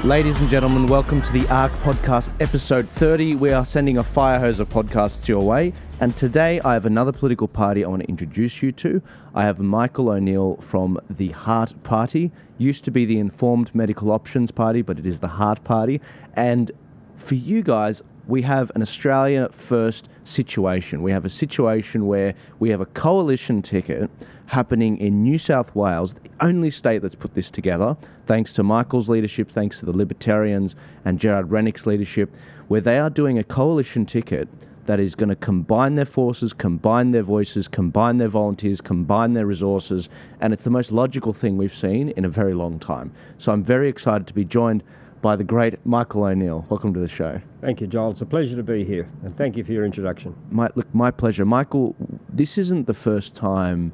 Ladies and gentlemen, welcome to the Ark Podcast, episode 30. We are sending a fire hose of podcasts your way, and today I have another political party I want to introduce you to. I have Michael O'Neill from the Heart Party. Used to be the Informed Medical Options Party, but it is the Heart Party. And for you guys, we have an Australia First situation. We have a situation where we have a coalition ticket happening in New South Wales, the only state that's put this together, thanks to Michael's leadership, thanks to the Libertarians and Gerard Rennick's leadership, where they are doing a coalition ticket that is going to combine their forces, combine their voices, combine their volunteers, combine their resources, and it's the most logical thing we've seen in a very long time. So I'm very excited to be joined by the great Michael O'Neill. Welcome to the show. Thank you, Joel. It's a pleasure to be here, and thank you for your introduction. My pleasure. Michael, this isn't the first time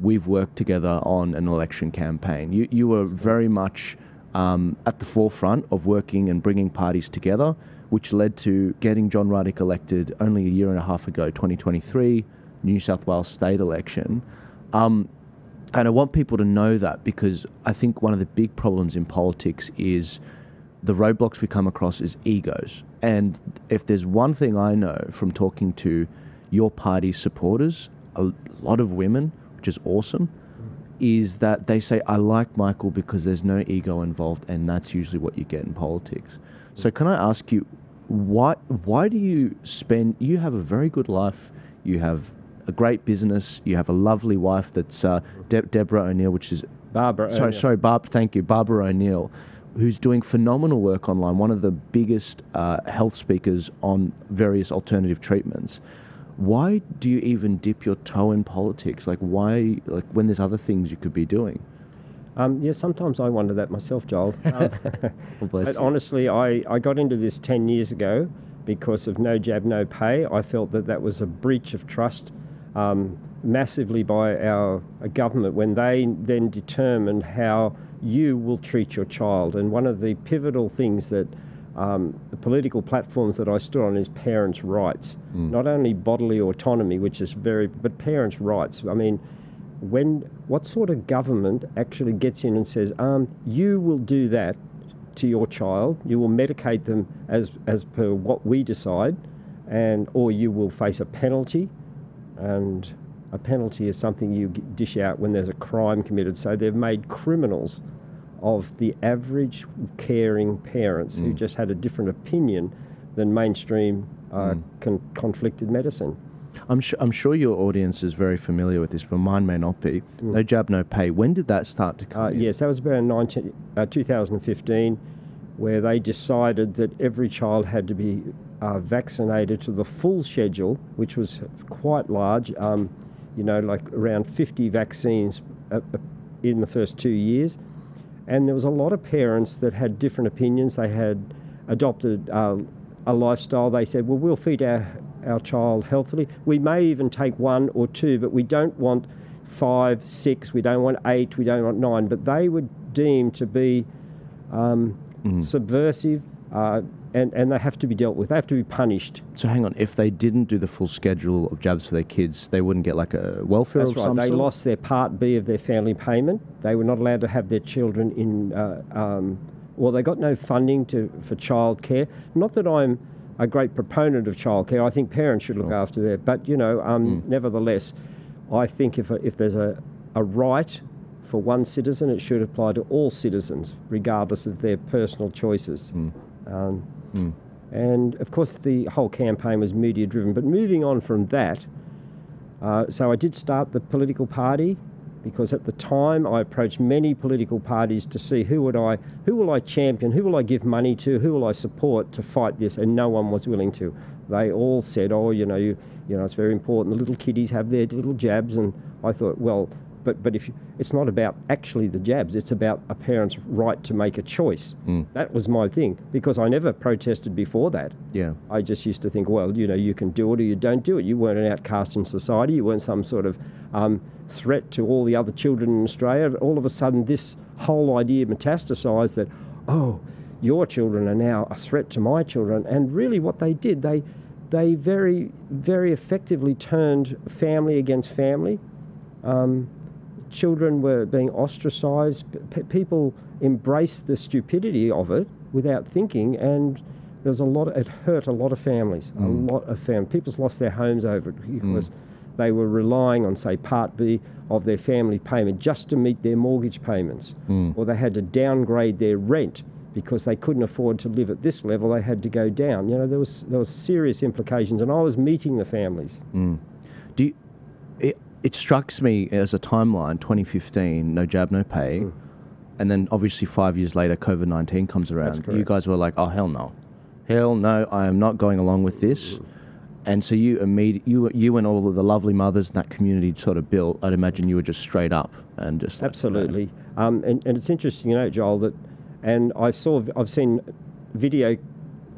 we've worked together on an election campaign. You were very much at the forefront of working and bringing parties together, which led to getting John Ruddick elected only a year and a half ago, 2023, New South Wales state election. And I want people to know that, because I think one of the big problems in politics is the roadblocks we come across is egos. And if there's one thing I know from talking to your party's supporters, a lot of women, which is awesome, is that they say, I like Michael because there's no ego involved, and that's usually what you get in politics. So can I ask you, why do you have a very good life, you have a great business, you have a lovely wife that's Deborah O'Neill, which is... Barbara O'Neill. Thank you, Barbara O'Neill, who's doing phenomenal work online, one of the biggest health speakers on various alternative treatments. Why do you even dip your toe in politics? Why, when there's other things you could be doing? Yeah, sometimes I wonder that myself, Joel. Well, but honestly, I got into this 10 years ago because of no jab, no pay. I felt that was a breach of trust massively by our government when they then determined how you will treat your child. And one of the pivotal things that the political platforms that I stood on is parents' rights, not only bodily autonomy, which is but parents' rights. I mean, what sort of government actually gets in and says, you will do that to your child, you will medicate them as per what we decide, or you will face a penalty, and a penalty is something you dish out when there's a crime committed. So they've made criminals of the average caring parents who just had a different opinion than mainstream conflicted medicine. I'm sure your audience is very familiar with this, but mine may not be. No jab, no pay. When did that start to come in? Yes, that was about 2015, where they decided that every child had to be vaccinated to the full schedule, which was quite large, around 50 vaccines in the first 2 years. And there was a lot of parents that had different opinions. They had adopted a lifestyle. They said, well, we'll feed our child healthily. We may even take 1 or 2, but we don't want 5, 6, we don't want 8, we don't want 9. But they were deemed to be subversive, and they have to be dealt with. They have to be punished. So hang on, if they didn't do the full schedule of jabs for their kids, they wouldn't get like a welfare That's of right. some They sort? lost their Part B of their family payment. They were not allowed to have their children in, they got no funding for childcare. Not that I'm a great proponent of childcare. I think parents should look after their, but nevertheless, I think if there's a right for one citizen, it should apply to all citizens, regardless of their personal choices. And of course, the whole campaign was media driven. But moving on from that, so I did start the political party because at the time I approached many political parties to see who will I champion, who will I give money to, who will I support to fight this, and no one was willing to. They all said, it's very important the little kiddies have their little jabs, and I thought, well, but it's not about actually the jabs, it's about a parent's right to make a choice. That was my thing, because I never protested before that. Yeah. I just used to think, well, you can do it or you don't do it. You weren't an outcast in society. You weren't some sort of threat to all the other children in Australia. All of a sudden, this whole idea metastasised that, your children are now a threat to my children. And really what they did, they very, very effectively turned family against family. Children were being ostracised. People embraced the stupidity of it without thinking, and there's it hurt a lot of families. A lot of families. People's lost their homes over it because they were relying on, say, Part B of their family payment just to meet their mortgage payments, or they had to downgrade their rent because they couldn't afford to live at this level. They had to go down. You know, there was serious implications, and I was meeting the families. It strikes me as a timeline, 2015, no jab, no pay. And then obviously 5 years later, COVID-19 comes around. You guys were like, oh, hell no. Hell no, I am not going along with this. And so you and all of the lovely mothers in that community sort of built, I'd imagine you were just straight up and just... Absolutely. And it's interesting, you know, Joel, that, and I've seen video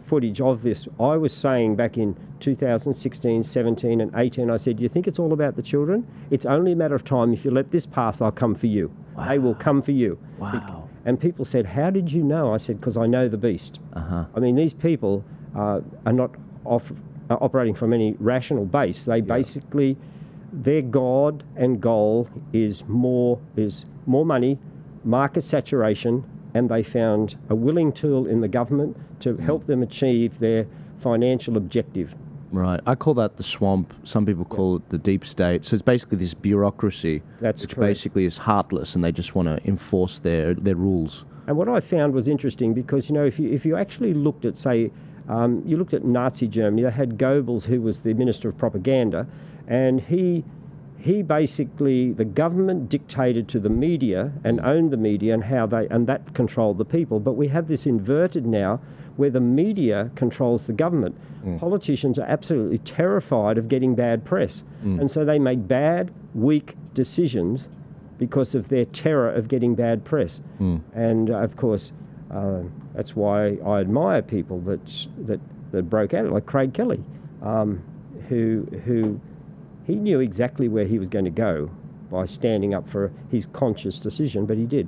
footage of this. I was saying back in 2016, 17 and 18, I said, do you think it's all about the children? It's only a matter of time. If you let this pass, I'll come for you. Wow. They will come for you. Wow. And people said, how did you know? I said, because I know the beast. I mean, these people are not operating from any rational base. They basically, their God and goal is more money, market saturation, and they found a willing tool in the government to help them achieve their financial objective. Right. I call that the swamp. Some people call it the deep state. So it's basically this bureaucracy, which basically is heartless, and they just want to enforce their rules. And what I found was interesting because, you know, if you actually looked at, say, you looked at Nazi Germany, they had Goebbels, who was the Minister of Propaganda, and he basically, the government dictated to the media and owned the media and that controlled the people. But we have this inverted now where the media controls the government. Politicians are absolutely terrified of getting bad press. And so they make bad, weak decisions because of their terror of getting bad press. And of course, that's why I admire people that broke out, like Craig Kelly, who he knew exactly where he was going to go by standing up for his conscious decision, but he did.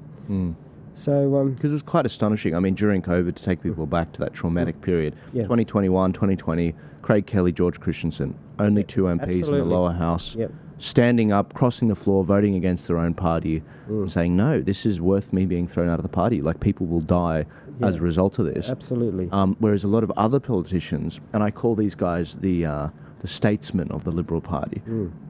So, because it was quite astonishing. I mean, during COVID, to take people back to that traumatic period, 2021, 2020, Craig Kelly, George Christensen, only two MPs in the lower house, standing up, crossing the floor, voting against their own party, and saying, no, this is worth me being thrown out of the party. Like, people will die as a result of this. Absolutely. Whereas a lot of other politicians, and I call these guys the statesmen of the Liberal Party,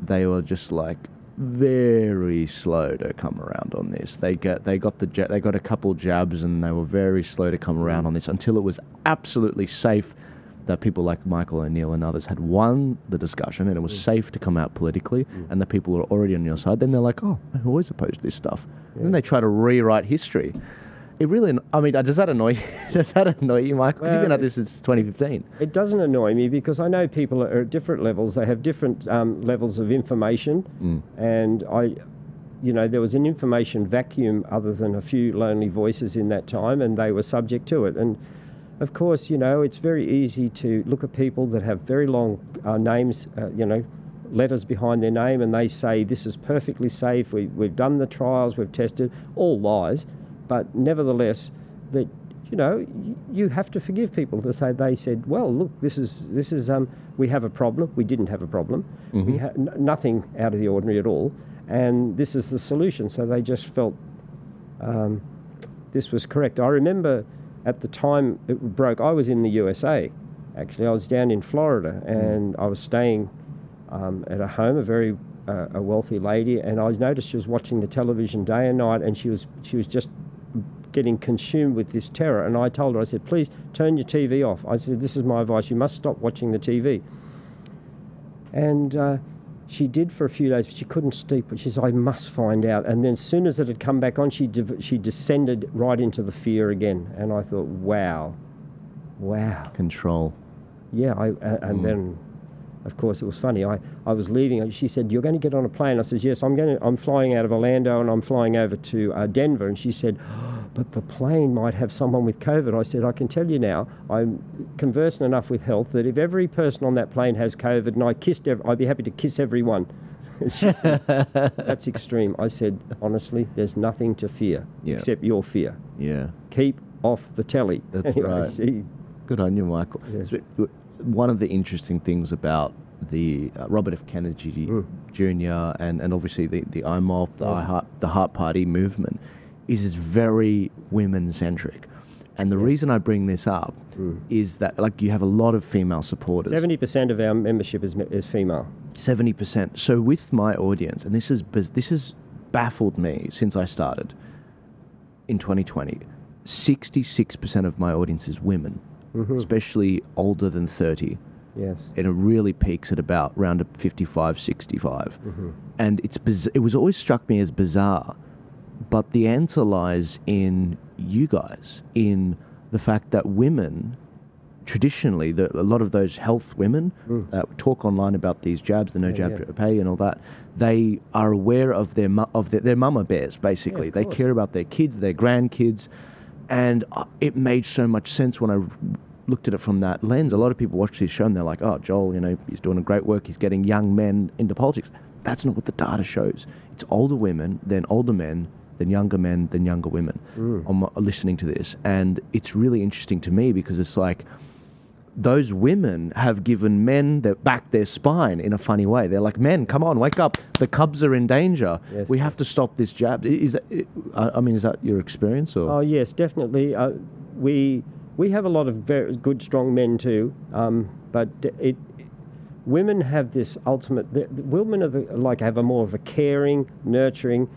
they were just like very slow to come around on this. They got a couple jabs, and they were very slow to come around on this until it was absolutely safe that people like Michael O'Neill and others had won the discussion, and it was safe to come out politically, and the people were already on your side. Then they're like, oh, I always opposed this stuff. And then they try to rewrite history. It really, I mean, does that annoy you? Does that annoy you, Michael? Because you've been at this since 2015. It doesn't annoy me because I know people are at different levels. They have different levels of information, and there was an information vacuum other than a few lonely voices in that time, and they were subject to it. And of course, it's very easy to look at people that have very long names, letters behind their name, and they say this is perfectly safe. We've done the trials, we've tested, all lies. But nevertheless, that you have to forgive people to say they said, well, look, this is we have a problem. We didn't have a problem. We had nothing out of the ordinary at all, and this is the solution. So they just felt this was correct. I remember at the time it broke, I was in the USA. Actually, I was down in Florida, and I was staying at a home, a wealthy lady, and I noticed she was watching the television day and night, and she was just getting consumed with this terror. And I told her, I said, please turn your TV off. I said, this is my advice, you must stop watching the TV. And she did for a few days, but she couldn't sleep. But she said, I must find out. And then as soon as it had come back on, she descended right into the fear again. And I thought, wow. Control. Yeah, and then, of course, it was funny. I was leaving. She said, you're going to get on a plane? I said, yes, I'm flying out of Orlando, and I'm flying over to Denver. And she said, but the plane might have someone with COVID. I said, I can tell you now, I'm conversant enough with health that if every person on that plane has COVID and I'd be happy to kiss everyone. She said, that's extreme. I said, honestly, there's nothing to fear except your fear. Yeah. Keep off the telly. That's right. Good on you, Michael. Yeah. So, one of the interesting things about the Robert F. Kennedy Jr. and obviously the IMOP, the Heart Party movement is it's very women-centric. And the reason I bring this up is that, like, you have a lot of female supporters. 70% of our membership is female. 70%. So with my audience, and this has baffled me since I started in 2020, 66% of my audience is women, especially older than 30. Yes. And it really peaks at about around 55, 65. And it was always struck me as bizarre, but the answer lies in you guys, in the fact that women, traditionally, a lot of those health women that talk online about these jabs, the no jab pay and all that, they are aware of their mama bears, basically. They care about their kids, their grandkids, and it made so much sense when I looked at it from that lens. A lot of people watch this show and they're like, oh, Joel, he's doing a great work, he's getting young men into politics. That's not what the data shows. It's older women, then older men, then younger men, then younger women listening to this. And it's really interesting to me because it's like those women have given men back their spine in a funny way. They're like, men, come on, wake up. The cubs are in danger. Yes, we have to stop this jab. Is that your experience? Or? Oh, yes, definitely. We have a lot of very good, strong men too, but women have this ultimate. Women have a more of a caring, nurturing.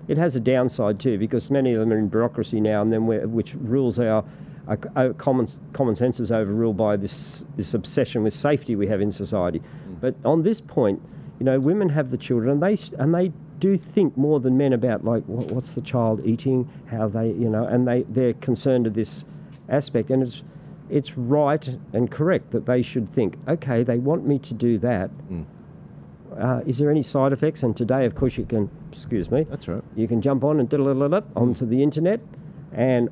It has a downside too, because many of them are in bureaucracy now, and then which rules our common sense is overruled by this obsession with safety we have in society. But on this point, women have the children, and they do think more than men about, like, what's the child eating, how they, and they're concerned with this aspect, and it's right and correct that they should think, okay, they want me to do that. Is there any side effects? And today, of course, you can, excuse me. That's right. You can jump on and onto the internet, and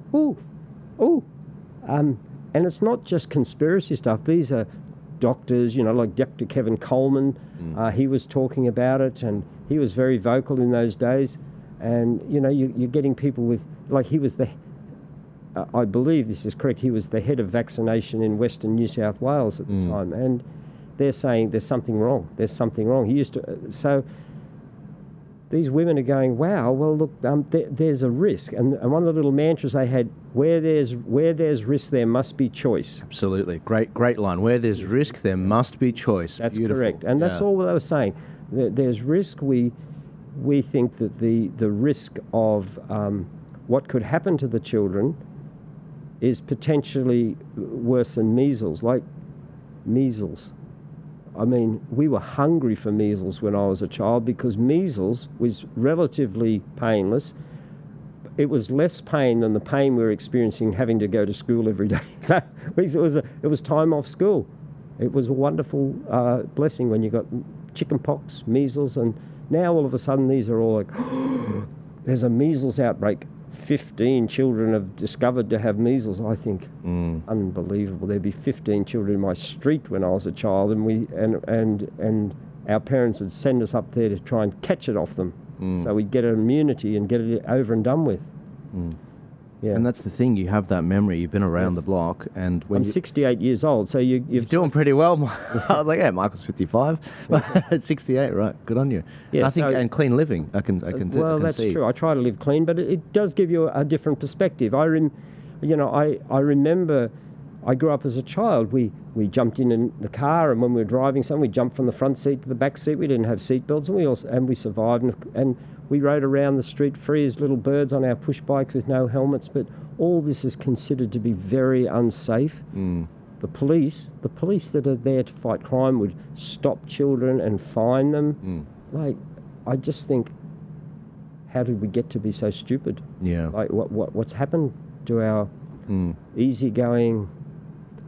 and it's not just conspiracy stuff. These are doctors, like Dr. Kevin Coleman. He was talking about it, and he was very vocal in those days. And you're getting people with, like, he was I believe this is correct, he was the head of vaccination in Western New South Wales at the time, and they're saying there's something wrong. There's something wrong. He used to. So these women are going, wow. Well, look, there's a risk, and one of the little mantras they had: where there's risk, there must be choice. Absolutely, great line. Where there's risk, there must be choice. That's Beautiful. Correct, and that's all they were saying. There's risk. We think that the risk of what could happen to the children is potentially worse than measles. Like measles. I mean, we were hungry for measles when I was a child, because measles was relatively painless. It was less pain than the pain we were experiencing having to go to school every day. So it was time off school. It was a wonderful blessing when you got chicken pox, measles, and now all of a sudden these are all like, there's a measles outbreak. 15 children have discovered to have measles. I think unbelievable. There'd be 15 children in my street when I was a child, and our parents would send us up there to try and catch it off them, so we'd get an immunity and get it over and done with. Yeah. And that's the thing, you have that memory, you've been around the block, and when I'm 68 years old, so you're doing pretty well. I was like, yeah, Michael's 55, 68, right? Good on you. Yeah, and and clean living, I can that's see. True. I try to live clean, but it does give you a different perspective. I remember, I grew up as a child. We jumped in the car, and when we were driving something, we jumped from the front seat to the back seat. We didn't have seat belts, and we survived, and we rode around the street free as little birds on our push bikes with no helmets. But all this is considered to be very unsafe. The police that are there to fight crime would stop children and fine them. Like, I just think, how did we get to be so stupid? Yeah. Like, what's happened to our easygoing,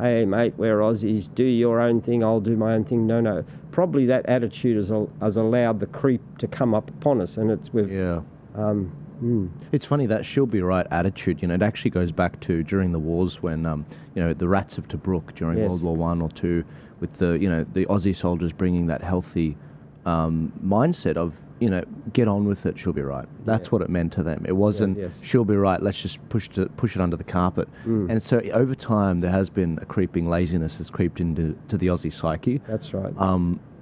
hey mate, we're Aussies, do your own thing, I'll do my own thing? No. Probably that attitude has allowed the creep to come up upon us, and it's with... Yeah. It's funny, that she'll be right attitude, it actually goes back to during the wars when, the rats of Tobruk during World War I or II, with the Aussie soldiers bringing that healthy mindset of, get on with it, she'll be right. That's what it meant to them. It wasn't, she'll be right, let's just push it under the carpet. And so over time, there has been a creeping laziness has creeped into the Aussie psyche. That's right.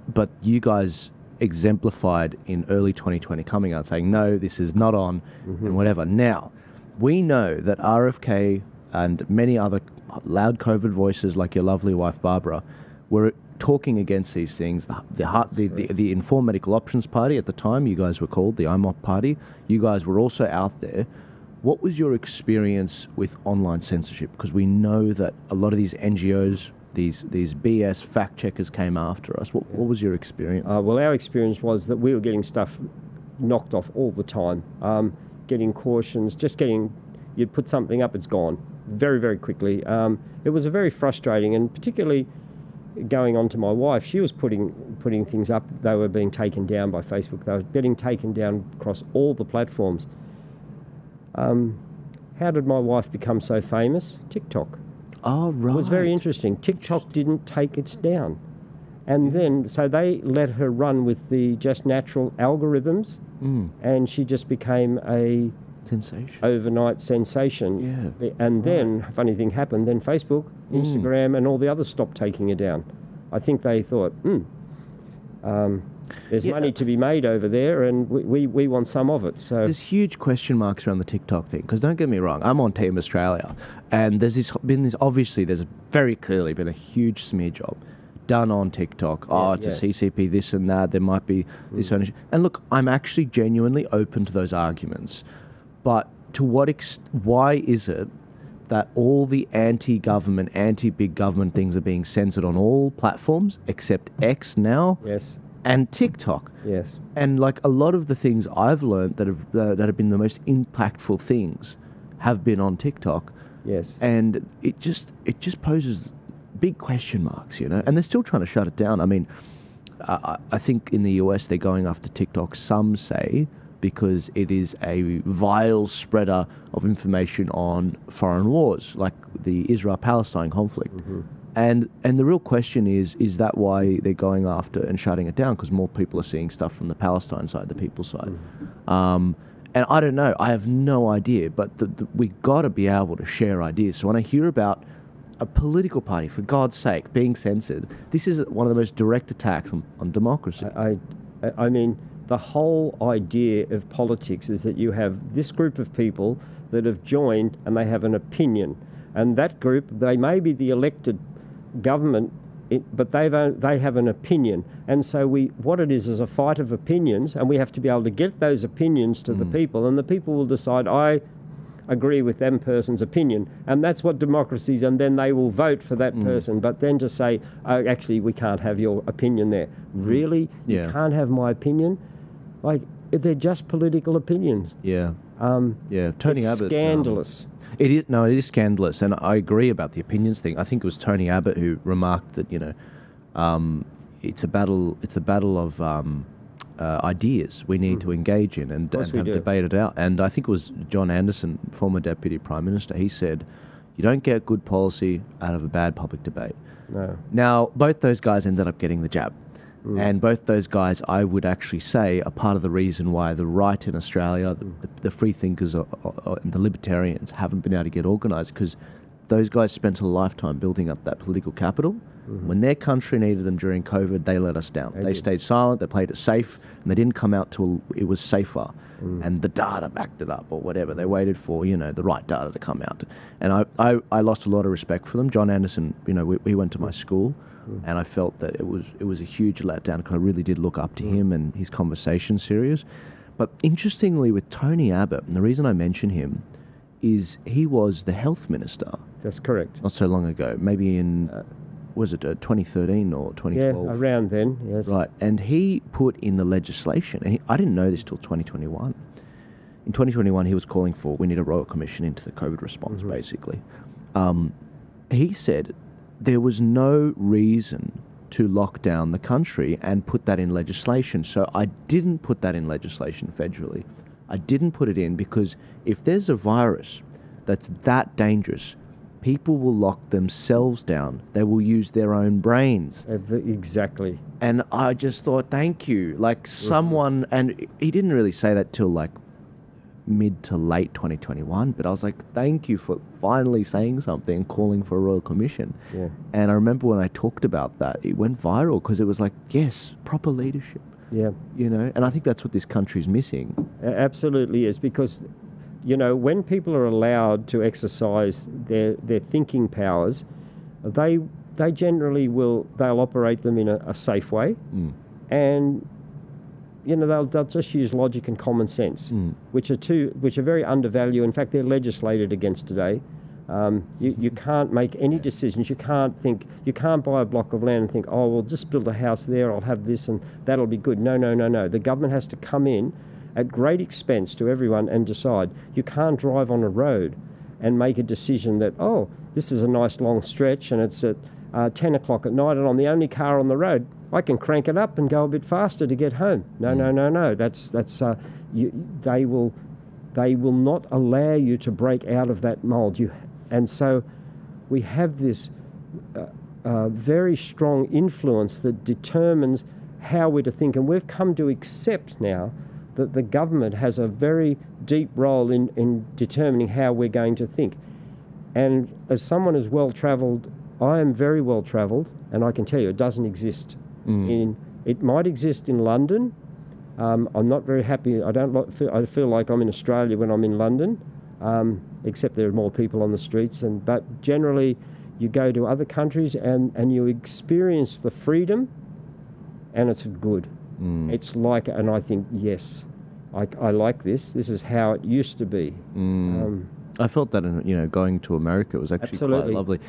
But you guys exemplified in early 2020 coming out saying, no, this is not on, and whatever. Now, we know that RFK and many other loud COVID voices like your lovely wife Barbara were talking against these things. The Informed Medical Options Party at the time, you guys were called the IMOP Party. You guys were also out there. What was your experience with online censorship? Because we know that a lot of these NGOs, these BS fact checkers came after us. What was your experience? Well, our experience was that we were getting stuff knocked off all the time, getting cautions, you'd put something up, it's gone very, very quickly. It was a very frustrating, and particularly going on to my wife, she was putting things up, they were being taken down by Facebook, they were getting taken down across all the platforms. How did my wife become so famous? TikTok. Oh, right. It was very interesting. TikTok didn't take it down. And then, so they let her run with the just natural algorithms, and she just became a overnight sensation. Yeah. And then, funny thing happened, then Facebook, Instagram, and all the others stopped taking her down. I think they thought, there's money to be made over there, and we want some of it. So there's huge question marks around the TikTok thing, because don't get me wrong, I'm on Team Australia, and there's very clearly been a huge smear job done on TikTok. It's a CCP, this and that, there might be this ownership. And look, I'm actually genuinely open to those arguments, but to what why is it that all the anti-government, anti-big government things are being censored on all platforms except X now? Yes. And TikTok. Yes. And like a lot of the things I've learned that have been the most impactful things have been on TikTok. Yes. And it just poses big question marks, you know. And they're still trying to shut it down. I mean, I think in the US they're going after TikTok, some say, because it is a vile spreader of information on foreign wars, like the Israel-Palestine conflict. And the real question is that why they're going after and shutting it down? Because more people are seeing stuff from the Palestine side, the people's side. And I don't know, I have no idea, but we got to be able to share ideas. So when I hear about a political party, for God's sake, being censored, this is one of the most direct attacks on democracy. I mean, the whole idea of politics is that you have this group of people that have joined and they have an opinion. And that group, they may be the elected government, but they have an opinion. And so what it is a fight of opinions, and we have to be able to get those opinions to the people, and the people will decide, I agree with them person's opinion, and that's what democracy is, and then they will vote for that person. But then to say, oh, actually, we can't have your opinion there. Really? You can't have my opinion? Like, they're just political opinions. Tony Abbott. Scandalous. It is scandalous, and I agree about the opinions thing. I think it was Tony Abbott who remarked that it's a battle of ideas we need to engage in and have debated out. And I think it was John Anderson, former Deputy Prime Minister. He said, "You don't get good policy out of a bad public debate." No. Now, both those guys ended up getting the jab. And both those guys, I would actually say, are part of the reason why the right in Australia, the free thinkers and the libertarians haven't been able to get organised, because those guys spent a lifetime building up that political capital. When their country needed them during COVID, they let us down. They stayed silent, they played it safe, and they didn't come out till it was safer. And the data backed it up or whatever. They waited for, the right data to come out. And I lost a lot of respect for them. John Anderson, we went to my school. And I felt that it was a huge letdown, because I really did look up to him and his conversation series. But interestingly, with Tony Abbott, and the reason I mention him is he was the health minister. That's correct. Not so long ago, maybe in, was it 2013 or 2012? Yeah, around then, yes. Right, and he put in the legislation, and I didn't know this till 2021. In 2021, he was calling for, we need a royal commission into the COVID response, basically. He said there was no reason to lock down the country and put that in legislation. So I didn't put that in legislation federally. I didn't put it in because if there's a virus that's that dangerous, people will lock themselves down. They will use their own brains. Exactly. And I just thought, thank you. Like someone, and he didn't really say that till like mid to late 2021, but I was like, thank you for finally saying something, calling for a royal commission. Yeah. And I remember when I talked about that, it went viral because it was like, yes, proper leadership. Yeah. And I think that's what this country's missing. Absolutely is, because you know, when people are allowed to exercise their thinking powers, they generally they'll operate them in a safe way, and you know they'll just use logic and common sense, which are very undervalued. In fact, they're legislated against today. You can't make any decisions. You can't buy a block of land and think, oh, well, just build a house there. I'll have this and that'll be good. No. The government has to come in at great expense to everyone and decide. You can't drive on a road and make a decision that, oh, this is a nice long stretch and it's at 10 o'clock at night and I'm the only car on the road. I can crank it up and go a bit faster to get home. No. They will not allow you to break out of that mould. And so we have this very strong influence that determines how we're to think. And we've come to accept now that the government has a very deep role in determining how we're going to think. And as someone who's well-travelled, I am very well-travelled, and I can tell you it doesn't exist. It might exist in London. I'm not very happy. I feel like I'm in Australia when I'm in London, except there are more people on the streets. But generally, you go to other countries and you experience the freedom, and it's good. It's like, and I think, yes, I like this. This is how it used to be. I felt that in, going to America was actually quite lovely.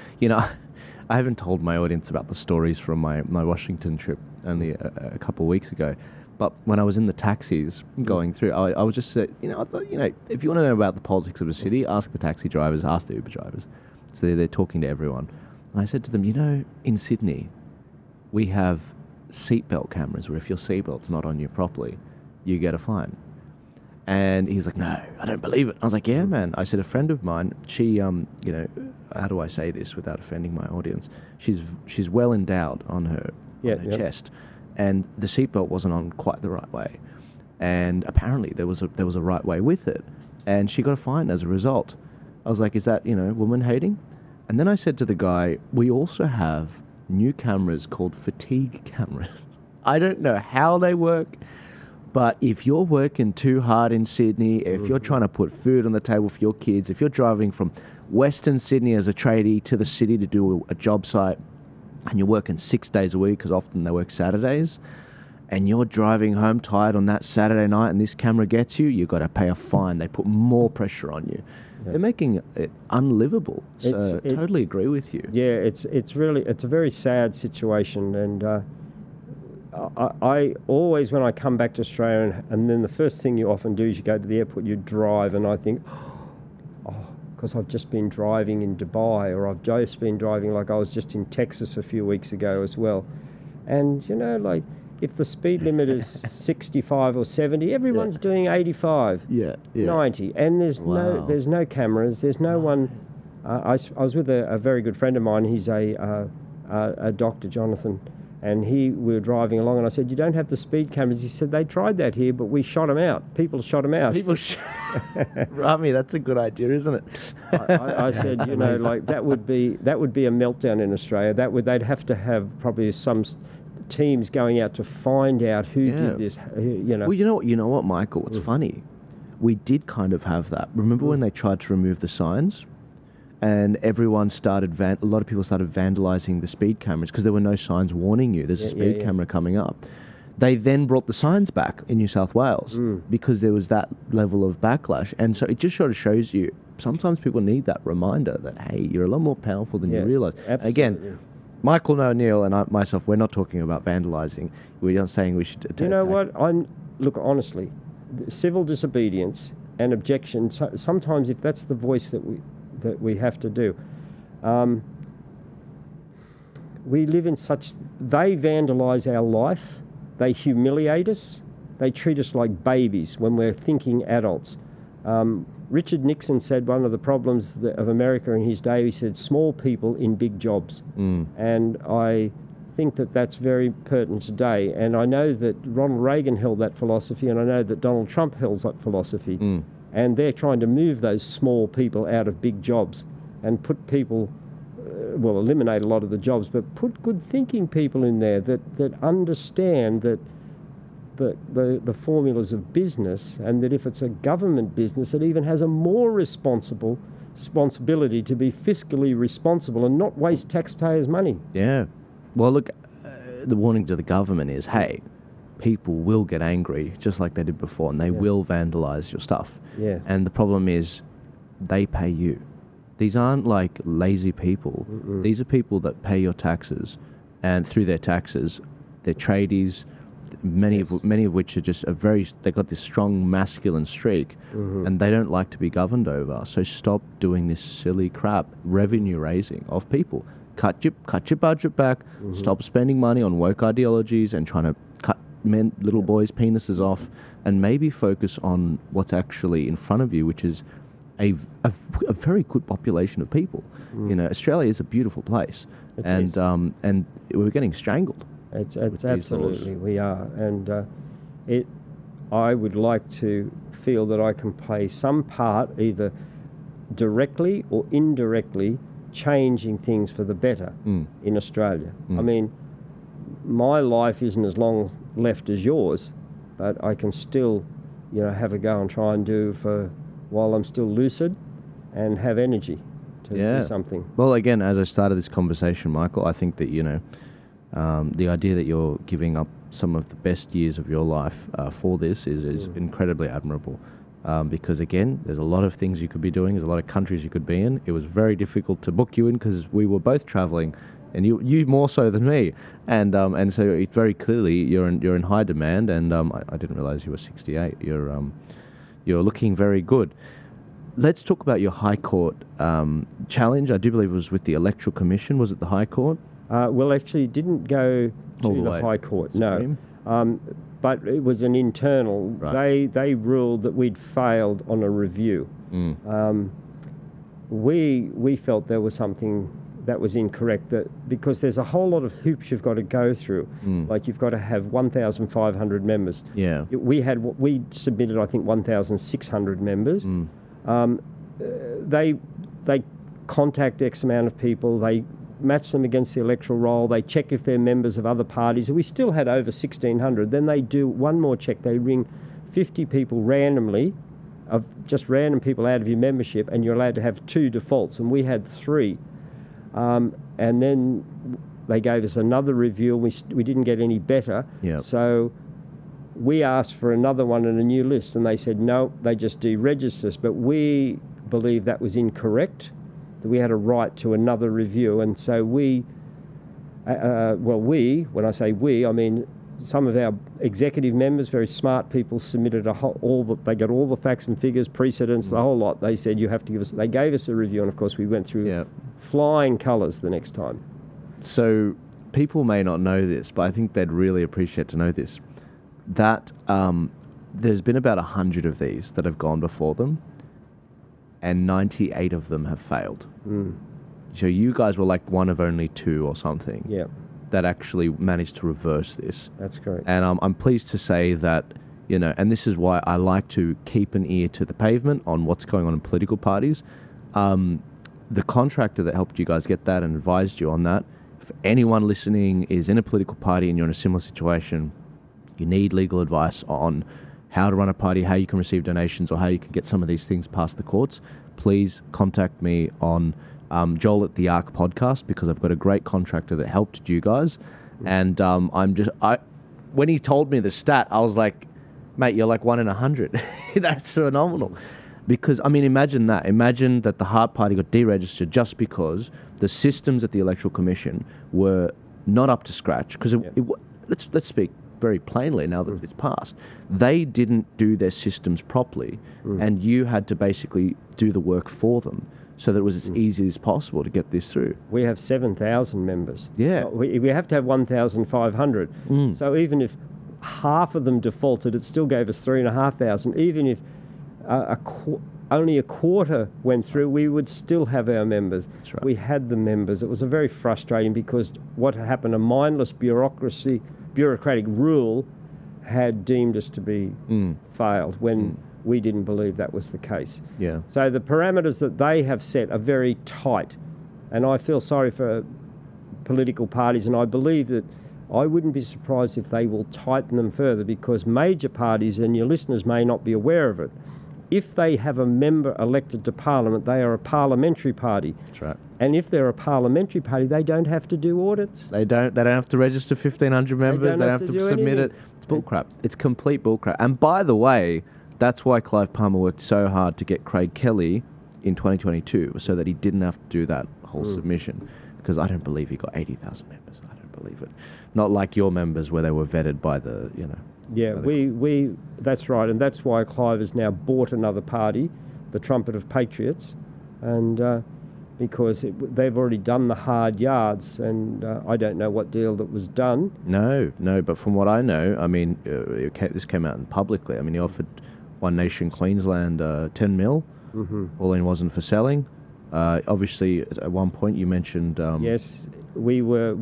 I haven't told my audience about the stories from my Washington trip only a couple of weeks ago. But when I was in the taxis going through, I was just, I thought, if you want to know about the politics of a city, ask the taxi drivers, ask the Uber drivers. So they're talking to everyone. And I said to them, in Sydney, we have seatbelt cameras where if your seatbelt's not on you properly, you get a fine. And he's like, no, I don't believe it. I was like, yeah, man. I said, a friend of mine, she, how do I say this without offending my audience? She's well endowed on her chest. And the seatbelt wasn't on quite the right way, and apparently there was a right way with it, and she got a fine as a result. I was like, is that woman hating? And then I said to the guy, we also have new cameras called fatigue cameras. I don't know how they work, but if you're working too hard in Sydney, if you're trying to put food on the table for your kids, if you're driving from Western Sydney as a tradie to the city to do a job site, and you're working 6 days a week, because often they work Saturdays, and you're driving home tired on that Saturday night and this camera gets you, you've got to pay a fine. They put more pressure on you. Yeah. They're making it unlivable. So I totally agree with you. Yeah, it's a very sad situation. And I always, when I come back to Australia, and then the first thing you often do is you go to the airport, you drive, and I think, because I've just been driving in Dubai, or I've just been driving, like I was just in Texas a few weeks ago as well. And, if the speed limit is 65 or 70, everyone's doing 85, 90. And there's no cameras, there's no one. I was with a very good friend of mine, he's a doctor, Jonathan, and we were driving along, and I said, you don't have the speed cameras. He said, they tried that here, but we shot them out. People shot them out. Rami, that's a good idea, isn't it? I said, that would be a meltdown in Australia. They'd have to have probably some teams going out to find out who did this. Well, you know what, Michael? It's funny. We did kind of have that. Remember when they tried to remove the signs? And everyone started, a lot of people started vandalizing the speed cameras because there were no signs warning you there's a speed camera coming up. They then brought the signs back in New South Wales because there was that level of backlash. And so it just sort of shows you, sometimes people need that reminder that, hey, you're a lot more powerful than you realise. Again, Michael O'Neill and myself, we're not talking about vandalising. We're not saying we should Look, honestly, civil disobedience and objection, sometimes if that's the voice that we have to do. We live in they vandalise our life, they humiliate us, they treat us like babies when we're thinking adults. Richard Nixon said one of the problems of America in his day, he said, small people in big jobs. And I think that that's very pertinent today. And I know that Ronald Reagan held that philosophy, and I know that Donald Trump holds that philosophy. And they're trying to move those small people out of big jobs and put people, eliminate a lot of the jobs, but put good thinking people in there that understand that the formulas of business, and that if it's a government business, it even has a more responsibility to be fiscally responsible and not waste taxpayers' money. Yeah. Well, look, the warning to the government is, hey, people will get angry just like they did before, and they will vandalize your stuff. Yeah. And the problem is they pay you. These aren't like lazy people. These are people that pay your taxes, and through their taxes, they're tradies, many of which are just they got this strong masculine streak, and they don't like to be governed over. So stop doing this silly crap, revenue raising of people. Cut your budget back. Stop spending money on woke ideologies and trying to cut little boys' penises off, and maybe focus on what's actually in front of you, which is a very good population of people. You know, Australia is a beautiful place, and we're getting strangled. It's absolutely, we are, and I would like to feel that I can play some part, either directly or indirectly, changing things for the better in Australia. I mean, my life isn't as long left as yours, but I can still, you know, have a go and try and do while I'm still lucid and have energy to do something. Well, again, as I started this conversation, Michael, I think that, you know, the idea that you're giving up some of the best years of your life for this is incredibly admirable. Because again, there's a lot of things you could be doing. There's a lot of countries you could be in. It was very difficult to book you in because we were both traveling, and you more so than me. And so it very clearly you're in high demand. And I didn't realize you were 68. You're looking very good. Let's talk about your High Court challenge. I do believe it was with the Electoral Commission. Was it the High Court? Well, actually, it didn't go to the High Court. Supreme? No. But it was an internal. Right. They ruled that we'd failed on a review. We felt there was something that was incorrect, that because there's a whole lot of hoops you've got to go through. Like you've got to have 1,500 members. Yeah. We submitted, I think, 1,600 members. They contact X amount of people. They match them against the electoral roll. They check if they're members of other parties. We still had over 1,600. Then they do one more check. They ring 50 people randomly, of just random people out of your membership, and you're allowed to have 2 defaults. And we had 3. And then they gave us another review. We didn't get any better. Yep. So we asked for another one and a new list, and they said no, they just deregistered us. But we believe that was incorrect, that we had a right to another review. And so when I say we, I mean some of our executive members, very smart people, submitted they got all the facts and figures, precedents, the whole lot. They said you have to give us. They gave us a review, and of course we went through flying colours the next time. So people may not know this, but I think they'd really appreciate to know this. That there's been about 100 of these that have gone before them, and 98 of them have failed. So you guys were like one of only 2 or something that actually managed to reverse this. That's correct. And I'm pleased to say that, you know, and this is why I like to keep an ear to the pavement on what's going on in political parties. The contractor that helped you guys get that and advised you on that, if anyone listening is in a political party and you're in a similar situation, you need legal advice on how to run a party, how you can receive donations, or how you can get some of these things past the courts, please contact me on Joel at the Ark podcast, because I've got a great contractor that helped you guys. And when he told me the stat, I was like, mate, you're like 1 in 100. That's phenomenal. Because, I mean, imagine that. Imagine that the Hart Party got deregistered just because the systems at the Electoral Commission were not up to scratch. Because let's speak very plainly now that it's passed. They didn't do their systems properly, and you had to basically do the work for them so that it was as easy as possible to get this through. We have 7,000 members. Yeah. We have to have 1,500. So even if half of them defaulted, it still gave us 3,500. Even if only a quarter went through, we would still have our members. That's right. We had the members. It was a very frustrating, because what happened, a mindless bureaucratic rule had deemed us to be failed when we didn't believe that was the case. Yeah. So the parameters that they have set are very tight, and I feel sorry for political parties, and I believe that I wouldn't be surprised if they will tighten them further, because major parties, and your listeners may not be aware of it, if they have a member elected to Parliament, they are a parliamentary party. That's right. And if they're a parliamentary party, they don't have to do audits. They don't have to register 1,500 members. They don't have to submit anything. it. It's bullcrap. It's complete bullcrap. And by the way, that's why Clive Palmer worked so hard to get Craig Kelly in 2022, so that he didn't have to do that whole submission. Because I don't believe he got 80,000 members. I don't believe it. Not like your members, where they were vetted by the, Yeah, that's right, and that's why Clive has now bought another party, the Trumpet of Patriots, and because they've already done the hard yards, and I don't know what deal that was done. No, but from what I know, I mean, this came out publicly. I mean, he offered One Nation Queensland 10 mil. All in wasn't for selling. Obviously, at one point you mentioned... yes, we were.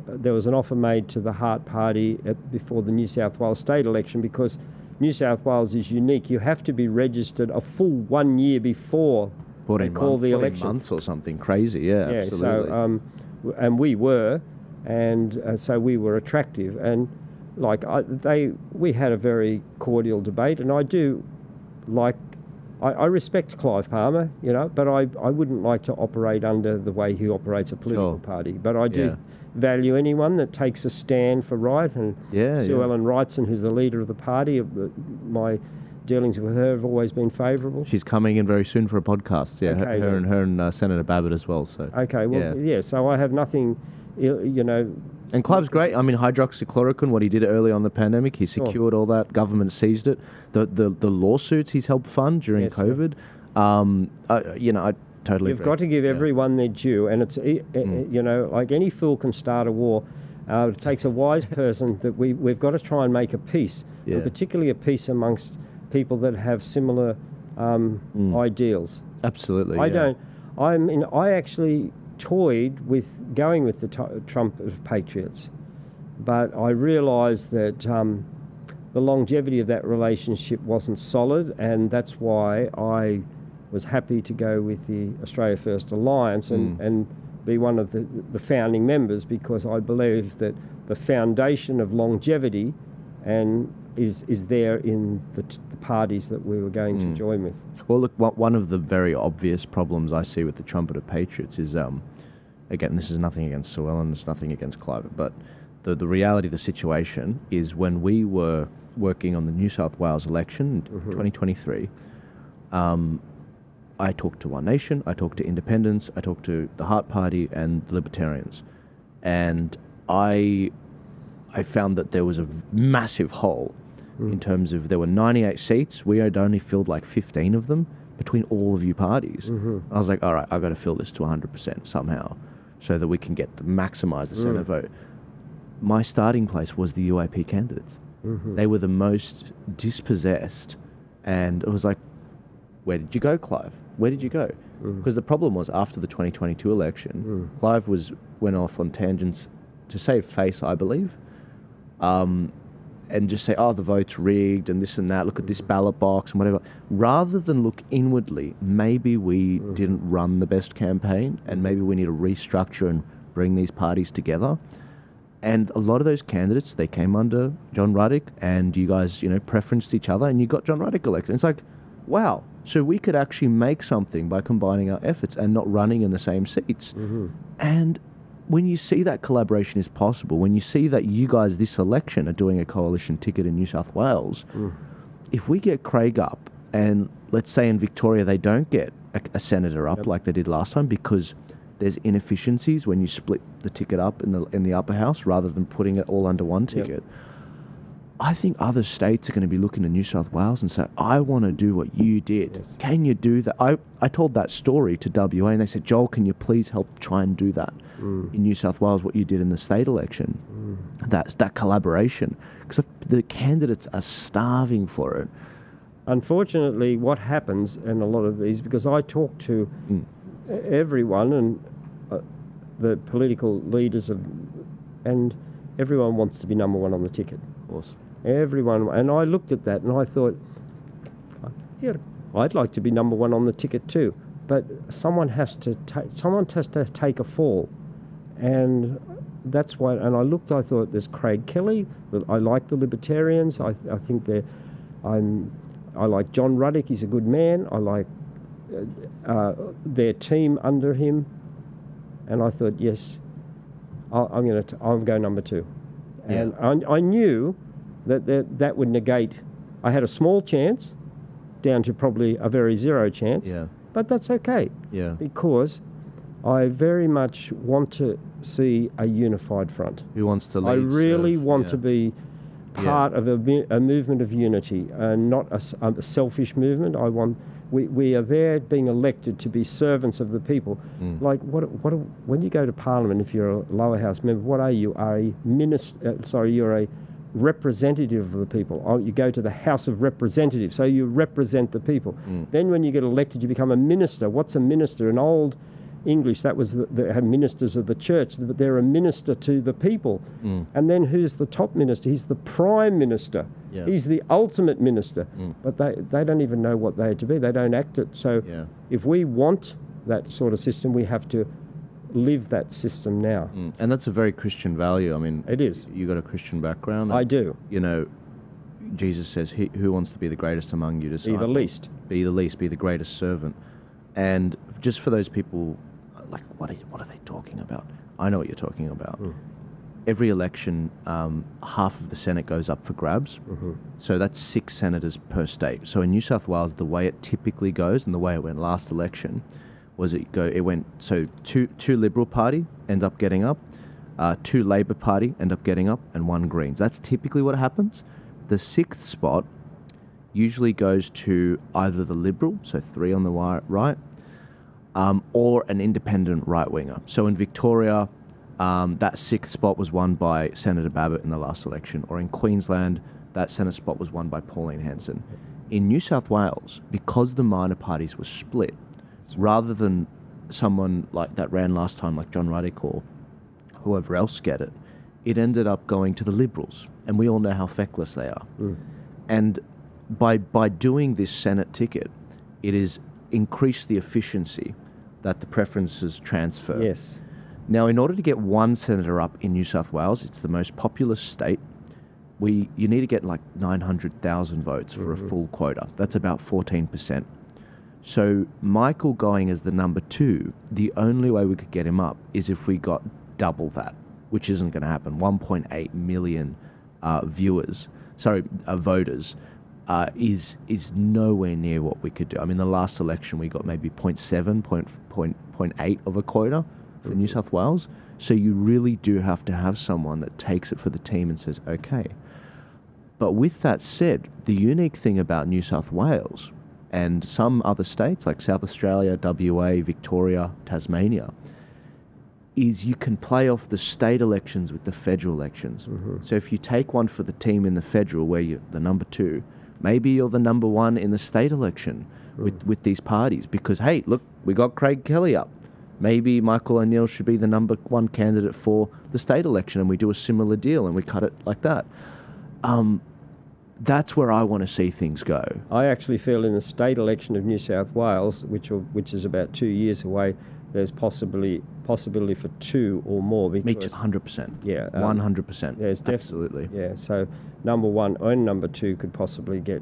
There was an offer made to the Hart Party before the New South Wales state election, because New South Wales is unique. You have to be registered a full 1 year before they call the election. Months or something crazy, yeah, absolutely. So, and we were, and so we were attractive, and we had a very cordial debate, and I do like. I respect Clive Palmer, but I wouldn't like to operate under the way he operates a political party. But I do value anyone that takes a stand for right. And Sue Ellen Wrightson, who's the leader of the party, my dealings with her have always been favourable. She's coming in very soon for a podcast. Yeah, okay, her and Senator Babbitt as well. So okay, well, so I have nothing, And Clive's great. I mean, hydroxychloroquine, what he did early on the pandemic, he secured all that. Government seized it. The lawsuits he's helped fund during COVID. I totally You've got to give everyone their due, and it's like any fool can start a war. It takes a wise person that we've got to try and make a peace, and particularly a peace amongst people that have similar ideals. Absolutely. I actually toyed with going with the Trumpet of Patriots, but I realised that the longevity of that relationship wasn't solid, and that's why I was happy to go with the Australia First Alliance and be one of the founding members, because I believe that the foundation of longevity is there in the parties that we were going to join with. Well, look, one of the very obvious problems I see with the Trumpet of Patriots is, again, this is nothing against Sue Ellen, it's nothing against Clive, but the reality of the situation is, when we were working on the New South Wales election in 2023, I talked to One Nation, I talked to Independents, I talked to the Hart Party and the Libertarians, and I found that there was a massive hole in terms of, there were 98 seats, we had only filled like 15 of them between all of you parties. I was like, all right, I've got to fill this to 100% somehow, so that we can maximise the Senate vote. My starting place was the UAP candidates. They were the most dispossessed, and it was like, where did you go, Clive? Where did you go? Because the problem was, after the 2022 election, Clive went off on tangents to save face, I believe, and just say, oh, the vote's rigged and this and that, look at this ballot box and whatever, rather than look inwardly. Maybe we didn't run the best campaign, and maybe we need to restructure and bring these parties together. And a lot of those candidates, they came under John Ruddick, and you guys, preferenced each other, and you got John Ruddick elected. And it's like, wow, so we could actually make something by combining our efforts and not running in the same seats. And when you see that collaboration is possible, when you see that you guys this election are doing a coalition ticket in New South Wales, if we get Craig up, and let's say in Victoria they don't get a senator up like they did last time, because there's inefficiencies when you split the ticket up in the upper house rather than putting it all under one ticket. I think other states are going to be looking to New South Wales and say, I want to do what you did. Can you do that? I told that story to WA, and they said, Joel, can you please help try and do that in New South Wales, what you did in the state election? That's that collaboration. Because the candidates are starving for it. Unfortunately, what happens in a lot of these, because I talk to everyone and the political leaders and everyone wants to be number one on the ticket. Of course. Everyone, and I looked at that and I thought, I'd like to be number one on the ticket too, but someone has to take a fall, and that's why. And I looked. I thought there's Craig Kelly. I like the Libertarians. I think I like John Ruddick. He's a good man. I like their team under him. And I thought, yes, I'll go number 2. And I knew that would negate. I had a small chance, down to probably a very zero chance. Yeah. But that's okay. Yeah. Because I very much want to see a unified front. Who wants to lead? I really want to be part of a movement of unity, and not a selfish movement. We are there being elected to be servants of the people. Like when you go to Parliament, if you're a lower house member, what are you? Are a minister? You're a representative of the people. You go to the House of Representatives, so you represent the people. Then when you get elected, you become a minister. What's a minister? In old English, that was they had ministers of the church, but they're a minister to the people. And then who's the top minister? He's the prime minister. Yeah. He's the ultimate minister. But they don't even know what they are to be. They don't act it. So if we want that sort of system, we have to live that system now. And that's a very Christian value. I mean, it is. You got a Christian background. I do. You know, Jesus says, who wants to be the greatest among you? Be the least. Be the least, be the greatest servant. And just for those people, like, what are they talking about? I know what you're talking about. Every election, half of the Senate goes up for grabs. So that's 6 senators per state. So in New South Wales, the way it typically goes, and the way it went last election, was it went, so two Liberal Party end up getting up, 2 Labor Party end up getting up, and 1 Greens. That's typically what happens. The 6th spot usually goes to either the Liberal, so 3 on the right, or an independent right-winger. So in Victoria, that 6th spot was won by Senator Babbitt in the last election, or in Queensland, that Senate spot was won by Pauline Hanson. In New South Wales, because the minor parties were split, rather than someone like that ran last time, like John Ruddick or whoever else get it, it ended up going to the Liberals, and we all know how feckless they are. And by doing this Senate ticket, it is increased the efficiency that the preferences transfer. Yes. Now, in order to get 1 senator up in New South Wales, it's the most populous state. You need to get like 900,000 votes for a full quota. That's about 14%. So Michael going as the number 2, the only way we could get him up is if we got double that, which isn't going to happen. 1.8 million voters is nowhere near what we could do. I mean, the last election we got maybe 0.8 of a quota for New South Wales. So you really do have to have someone that takes it for the team and says, okay. But with that said, the unique thing about New South Wales and some other states like South Australia, WA, Victoria, Tasmania, is you can play off the state elections with the federal elections. So if you take one for the team in the federal where you're the number 2, maybe you're the number 1 in the state election with these parties because, hey, look, we got Craig Kelly up. Maybe Michael O'Neill should be the number 1 candidate for the state election, and we do a similar deal and we cut it like that. That's where I want to see things go. I actually feel in the state election of New South Wales, which is about 2 years away, there's possibility for 2 or more. Me too, 100%. Yeah, 100%. There's absolutely. Yeah, so number 1 and number 2 could possibly get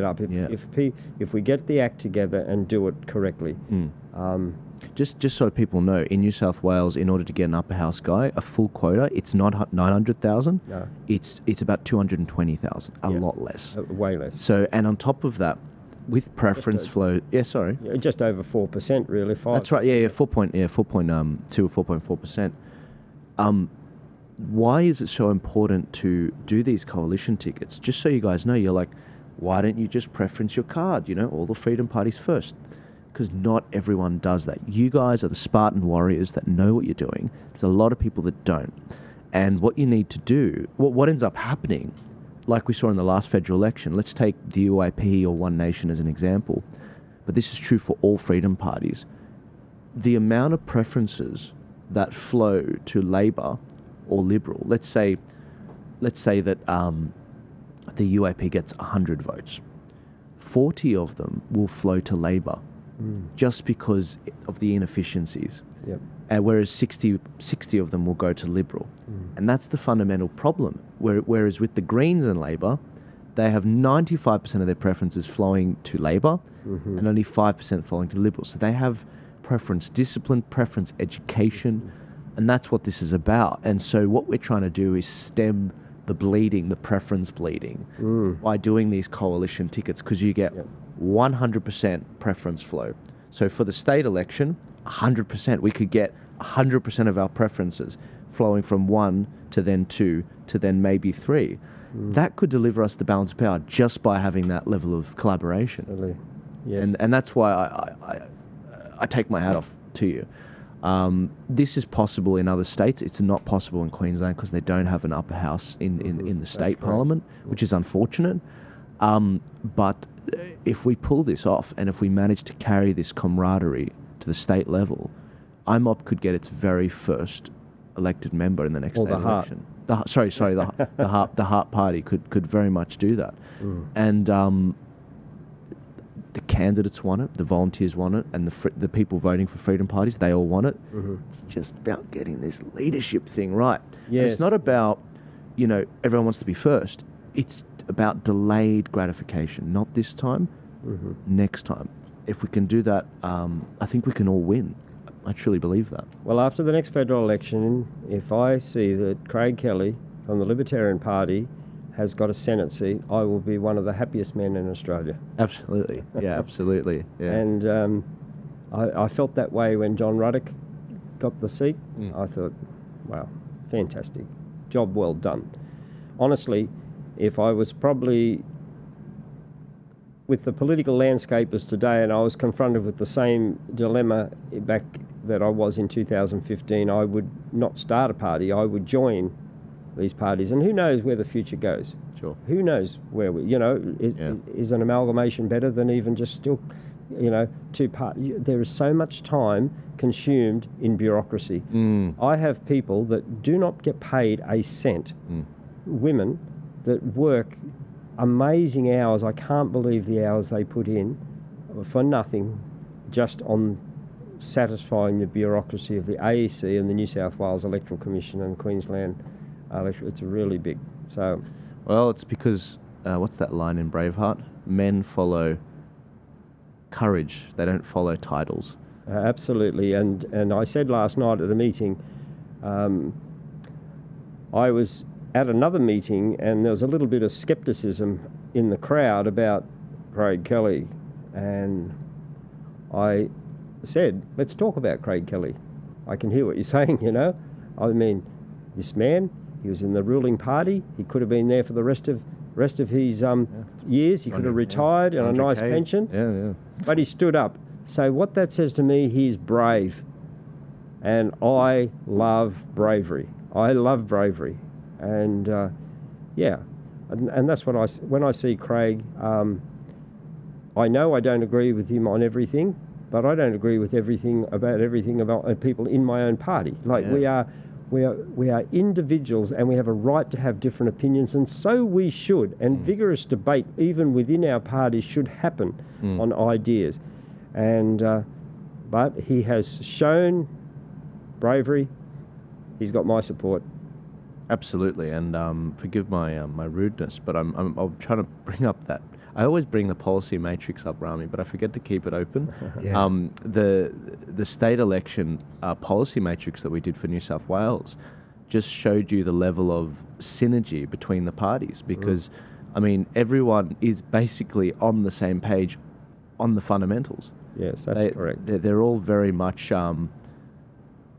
up if we get the act together and do it correctly. Just so people know, in New South Wales, in order to get an upper house guy, a full quota, it's not 900,000. No. It's about 220,000, a lot less. Way less. So, and on top of that, with preference flow, just over 4%, really. 5. That's right. 4.2 or 4.4%. Why is it so important to do these coalition tickets? Just so you guys know, you're like, why don't you just preference your card? All the freedom parties first. Because not everyone does that. You guys are the Spartan warriors that know what you're doing. There's a lot of people that don't. And what you need to do, what ends up happening, like we saw in the last federal election, let's take the UAP or One Nation as an example, but this is true for all freedom parties. The amount of preferences that flow to Labor or Liberal, let's say that the UAP gets 100 votes, 40 of them will flow to Labor. Just because of the inefficiencies. Yep. Whereas 60 of them will go to Liberal. And that's the fundamental problem. Whereas with the Greens and Labor, they have 95% of their preferences flowing to Labor and only 5% flowing to Liberal. So they have preference discipline, preference education, and that's what this is about. And so what we're trying to do is stem the bleeding, the preference bleeding, by doing these coalition tickets, because you get 100% preference flow. So for the state election, 100%, we could get 100% of our preferences flowing from 1 to then 2 to then maybe 3. That could deliver us the balance of power just by having that level of collaboration. Absolutely. Yes. And that's why I take my hat off to you. This is possible in other states. It's not possible in Queensland because they don't have an upper house in the state parliament, which is unfortunate. But if we pull this off, and if we manage to carry this camaraderie to the state level, IMOP could get its very first elected member in the next state election. The Heart Party could very much do that. And the candidates want it, the volunteers want it, and the people voting for freedom parties, they all want it. It's just about getting this leadership thing right. Yes. And it's not about, everyone wants to be first. It's about delayed gratification. Not this time, next time. If we can do that, I think we can all win. I truly believe that. Well, after the next federal election, if I see that Craig Kelly from the Libertarian Party has got a Senate seat, I will be one of the happiest men in Australia. Absolutely. Yeah, absolutely. Yeah. And I felt that way when John Ruddock got the seat. I thought, wow, fantastic. Job well done. Honestly, if I was probably with the political landscape as today, and I was confronted with the same dilemma back that I was in 2015, I would not start a party. I would join these parties, and who knows where the future goes. Sure. Who knows where we, is an amalgamation better than even just still, two parties? There is so much time consumed in bureaucracy. I have people that do not get paid a cent, women that work amazing hours. I can't believe the hours they put in for nothing, just on satisfying the bureaucracy of the AEC and the New South Wales Electoral Commission and Queensland Electoral. It's really big. So, well, it's because what's that line in Braveheart? Men follow courage; they don't follow titles. Absolutely. And I said last night at a meeting, I was at another meeting, and there was a little bit of scepticism in the crowd about Craig Kelly, and I said, let's talk about Craig Kelly. I can hear what you're saying, I mean, this man, he was in the ruling party. He could have been there for the rest of his years. He could have retired on a nice pension. Yeah. But he stood up. So what that says to me, he's brave. And I love bravery. And and that's what when I see Craig, I know I don't agree with him on everything, but I don't agree with everything about people in my own party. We are individuals, and we have a right to have different opinions, and so we should. And vigorous debate, even within our party, should happen on ideas. And but he has shown bravery. He's got my support. Absolutely, and forgive my my rudeness, but I'm trying to bring up that. I always bring the policy matrix up, Rami, but I forget to keep it open. The state election policy matrix that we did for New South Wales just showed you the level of synergy between the parties, because I mean, everyone is basically on the same page on the fundamentals. Yes, that's correct. They're all very much here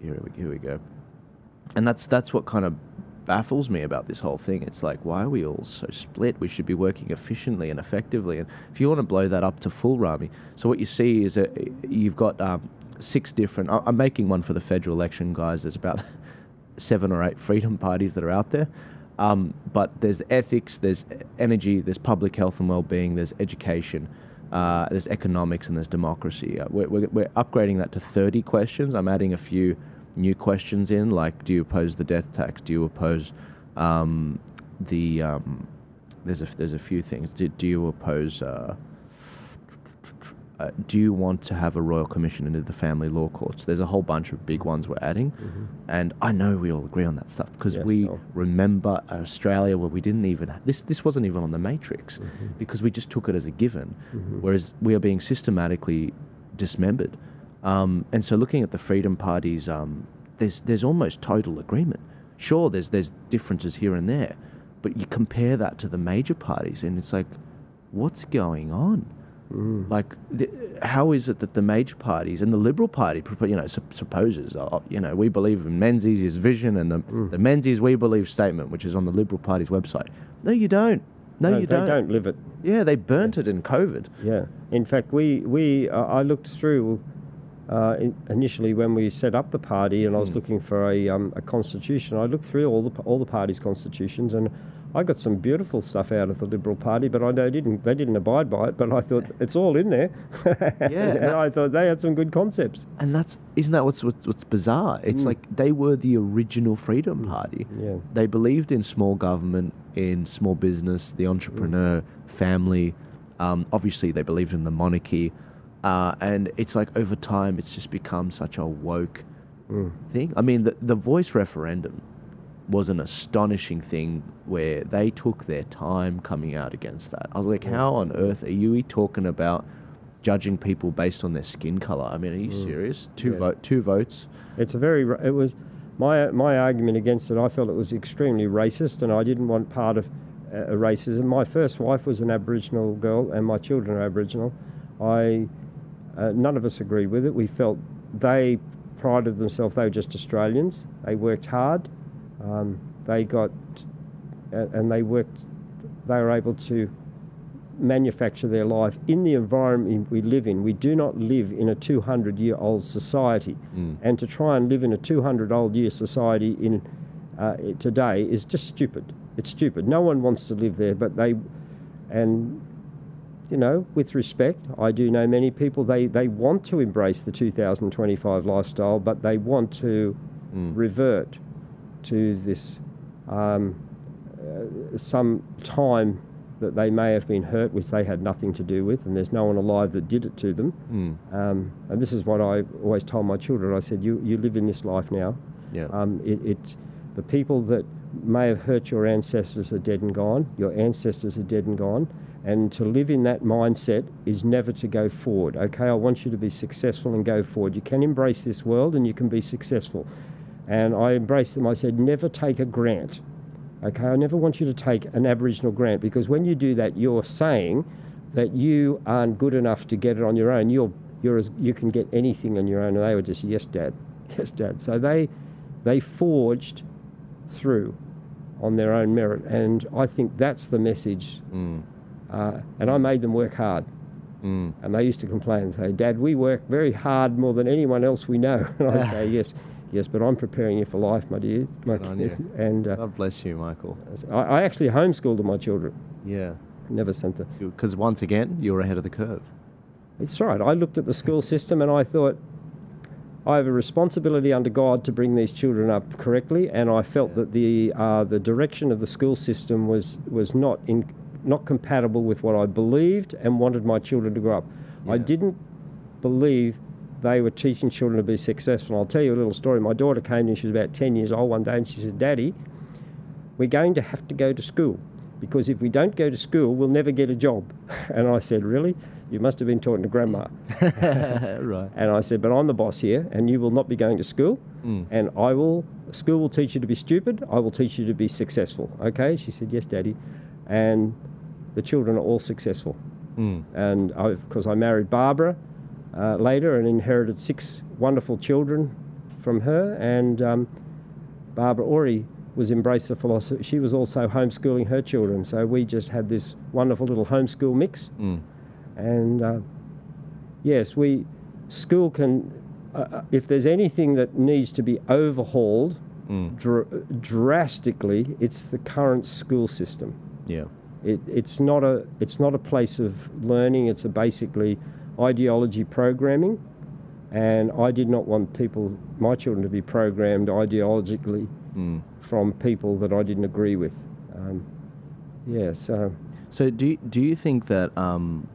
we go, and that's what kind of baffles me about this whole thing. It's like, why are we all so split? We should be working efficiently and effectively. And if you want to blow that up to full, Rami, so what you see is that you've got 6 different. I'm making one for the federal election, guys. There's about 7 or 8 freedom parties that are out there. But there's ethics, there's energy, there's public health and well-being, there's education, there's economics, and there's democracy. We're upgrading that to 30 questions. I'm adding a few new questions in, like, do you oppose the death tax? Do you oppose there's a few things. Do you oppose do you want to have a royal commission into the family law courts? There's a whole bunch of big ones we're adding. And I know we all agree on that stuff because we remember Australia where we didn't even... This wasn't even on the matrix because we just took it as a given, whereas we are being systematically dismembered. And so looking at the freedom parties, there's almost total agreement. Sure, there's differences here and there, but you compare that to the major parties and it's like, what's going on? Like, how is it that the major parties and the Liberal Party, supposes, we believe in Menzies' vision and the Menzies We Believe statement, which is on the Liberal Party's website. No, you don't. No, you don't. They don't live it. Yeah, they burnt it in COVID. Yeah. In fact, I looked through initially when we set up the party, and I was looking for a constitution. I looked through all the parties' constitutions, and I got some beautiful stuff out of the Liberal Party, but they didn't abide by it. But I thought it's all in there. And I thought they had some good concepts. And isn't that what's bizarre? It's like they were the original Freedom Party. Yeah. They believed in small government, in small business, the entrepreneur, family. Obviously, they believed in the monarchy. And it's like over time, it's just become such a woke thing. I mean, the voice referendum was an astonishing thing where they took their time coming out against that. I was like, how on earth are you talking about judging people based on their skin color? I mean, are you serious? Two votes? It was my argument against it. I felt it was extremely racist, and I didn't want part of racism. My first wife was an Aboriginal girl, and my children are Aboriginal. None of us agreed with it. We felt they prided themselves, they were just Australians. They worked hard. They were able to manufacture their life in the environment we live in. We do not live in a 200-year-old society. And to try and live in a 200-year-old society today is just stupid. It's stupid. No one wants to live there, but with respect, I do know many people, they want to embrace the 2025 lifestyle, but they want to revert to this some time that they may have been hurt, which they had nothing to do with, and there's no one alive that did it to them. And this is what I always told my children. I said, you live in this life now. Yeah. The people that may have hurt your ancestors are dead and gone. Your ancestors are dead and gone. And to live in that mindset is never to go forward. Okay, I want you to be successful and go forward. You can embrace this world and you can be successful. And I embraced them. I said, never take a grant. Okay, I never want you to take an Aboriginal grant, because when you do that, you're saying that you aren't good enough to get it on your own. You can get anything on your own. And they were just, yes, Dad, yes, Dad. So they forged through on their own merit, and I think that's the message. And I made them work hard. And they used to complain and say, Dad, we work very hard, more than anyone else we know. And I say, yes, but I'm preparing you for life, my dear. And God bless you, Michael. I actually homeschooled my children. Yeah. Never sent them. Because once again, you were ahead of the curve. It's right. I looked at the school system and I thought, I have a responsibility under God to bring these children up correctly, and I felt that the direction of the school system was not compatible with what I believed and wanted my children to grow up. Yeah. I didn't believe they were teaching children to be successful. I'll tell you a little story. My daughter came to me, she was about 10 years old one day, and she said, Daddy, we're going to have to go to school, because if we don't go to school, we'll never get a job. And I said, really? You must have been talking to Grandma. Right. And I said, but I'm the boss here, and you will not be going to school, and school will teach you to be stupid, I will teach you to be successful. Okay? She said, yes, Daddy. And the children are all successful. And because I married Barbara later and inherited 6 wonderful children from her, and Barbara Ori embraced the philosophy. She was also homeschooling her children, so we just had this wonderful little homeschool mix. And yes, school can, if there's anything that needs to be overhauled drastically, it's the current school system. Yeah. It's not a place of learning. It's basically ideology programming, and I did not want my children, to be programmed ideologically from people that I didn't agree with. So do you think that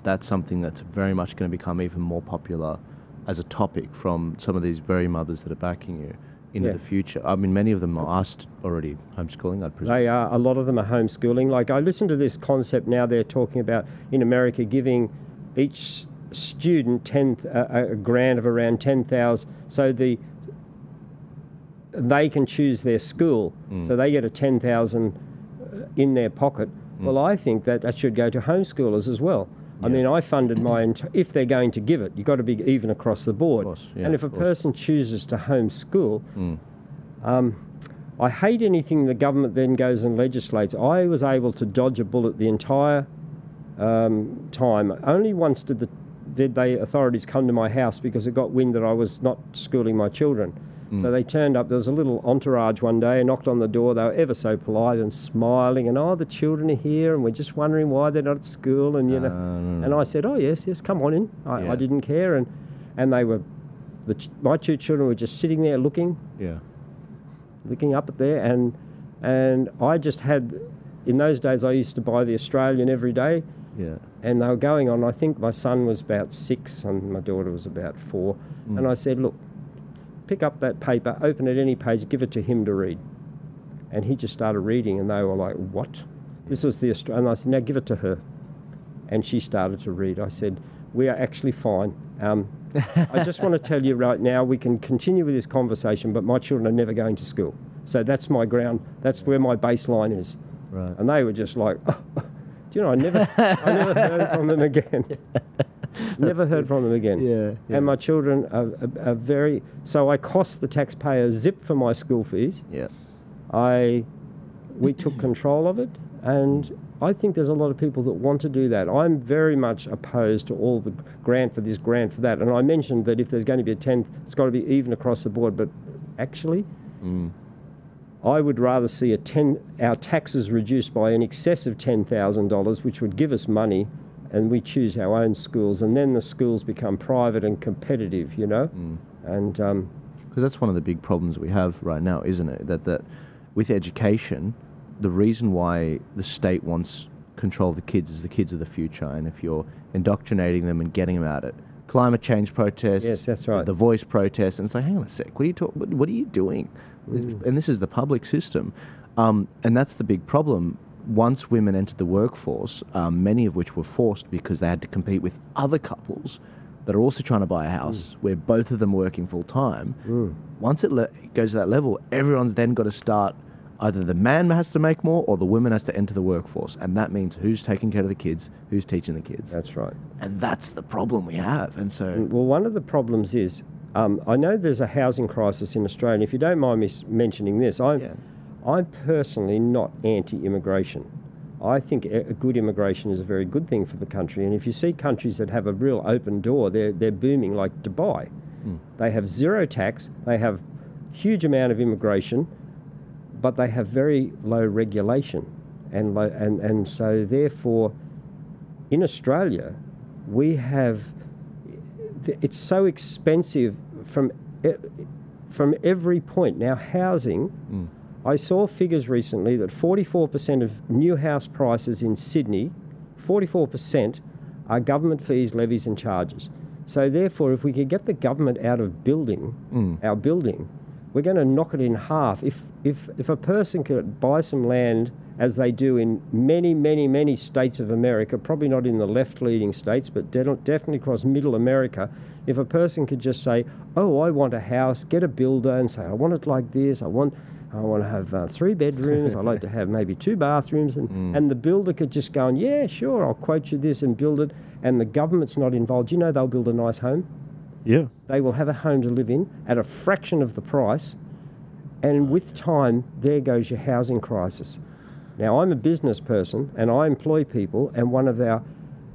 that's something that's very much going to become even more popular as a topic from some of these very mothers that are backing you into the future? I mean, many of them are already homeschooling, I'd presume. They are. A lot of them are homeschooling. Like, I listen to this concept now. They're talking about in America giving each student a grant of around 10,000, so they can choose their school. So they get a 10,000 in their pocket. Well, I think that should go to homeschoolers as well. I mean, I funded if they're going to give it, you've got to be even across the board. Of course, yeah, and if a person chooses to homeschool, I hate anything the government then goes and legislates. I was able to dodge a bullet the entire time. Only once did the authorities come to my house because it got wind that I was not schooling my children. So they turned up. There was a little entourage one day and knocked on the door. They were ever so polite and smiling, and the children are here and we're just wondering why they're not at school, and and I said, oh yes, come on in. I didn't care, and they were my two children were just sitting there looking up at there, and I just had, in those days I used to buy the Australian every day. And they were going on, I think my son was about 6 and my daughter was about 4. And I said, look, pick up that paper, open it any page, give it to him to read. And he just started reading, and they were like, what? This was the Australian. And I said, now give it to her. And she started to read. I said, we are actually fine. I just want to tell you right now, we can continue with this conversation, but my children are never going to school. So that's my ground. That's where my baseline is. Right. And they were just like, oh. Do you know, I never heard from them again. Never heard from them again. Yeah. And my children are very... So I cost the taxpayer zip for my school fees. We took control of it, and I think there's a lot of people that want to do that. I'm very much opposed to all the grant for this, grant for that. And I mentioned that if there's going to be a 10th, it's got to be even across the board. But actually, I would rather see our taxes reduced by in excess of $10,000, which would give us money, and we choose our own schools, and then the schools become private and competitive, And because that's one of the big problems we have right now, isn't it? That with education, the reason why the state wants control of the kids is the kids of the future, and if you're indoctrinating them and getting them at it, climate change protests, yes, that's right, the voice protests, and it's like, hang on a sec, what are you doing? And this is the public system, and that's the big problem. Once women entered the workforce, many of which were forced because they had to compete with other couples that are also trying to buy a house where both of them are working full time. Once it goes to that level, everyone's then got to start, either the man has to make more or the woman has to enter the workforce. And that means who's taking care of the kids, who's teaching the kids. That's right. And that's the problem we have. And so... Well, one of the problems is, I know there's a housing crisis in Australia. If you don't mind me mentioning this, I'm personally not anti-immigration. I think a good immigration is a very good thing for the country. And if you see countries that have a real open door, they're booming, like Dubai. They have zero tax, they have huge amount of immigration, but they have very low regulation. And so therefore, in Australia, we have, it's so expensive from every point. Now, housing... I saw figures recently that 44% of new house prices in Sydney, 44% are government fees, levies and charges. So therefore, if we could get the government out of building, our building, we're going to knock it in half. If a person could buy some land, as they do in many, many, many states of America, probably not in the left-leading states, but definitely across middle America, if a person could just say, oh, I want a house, get a builder and say, I want it like this, I want to have 3 bedrooms, I'd like to have maybe 2 bathrooms, and the builder could just go, yeah, sure, I'll quote you this and build it, and the government's not involved. You know, they'll build a nice home. Yeah. They will have a home to live in at a fraction of the price, and with time, there goes your housing crisis. Now, I'm a business person, and I employ people, and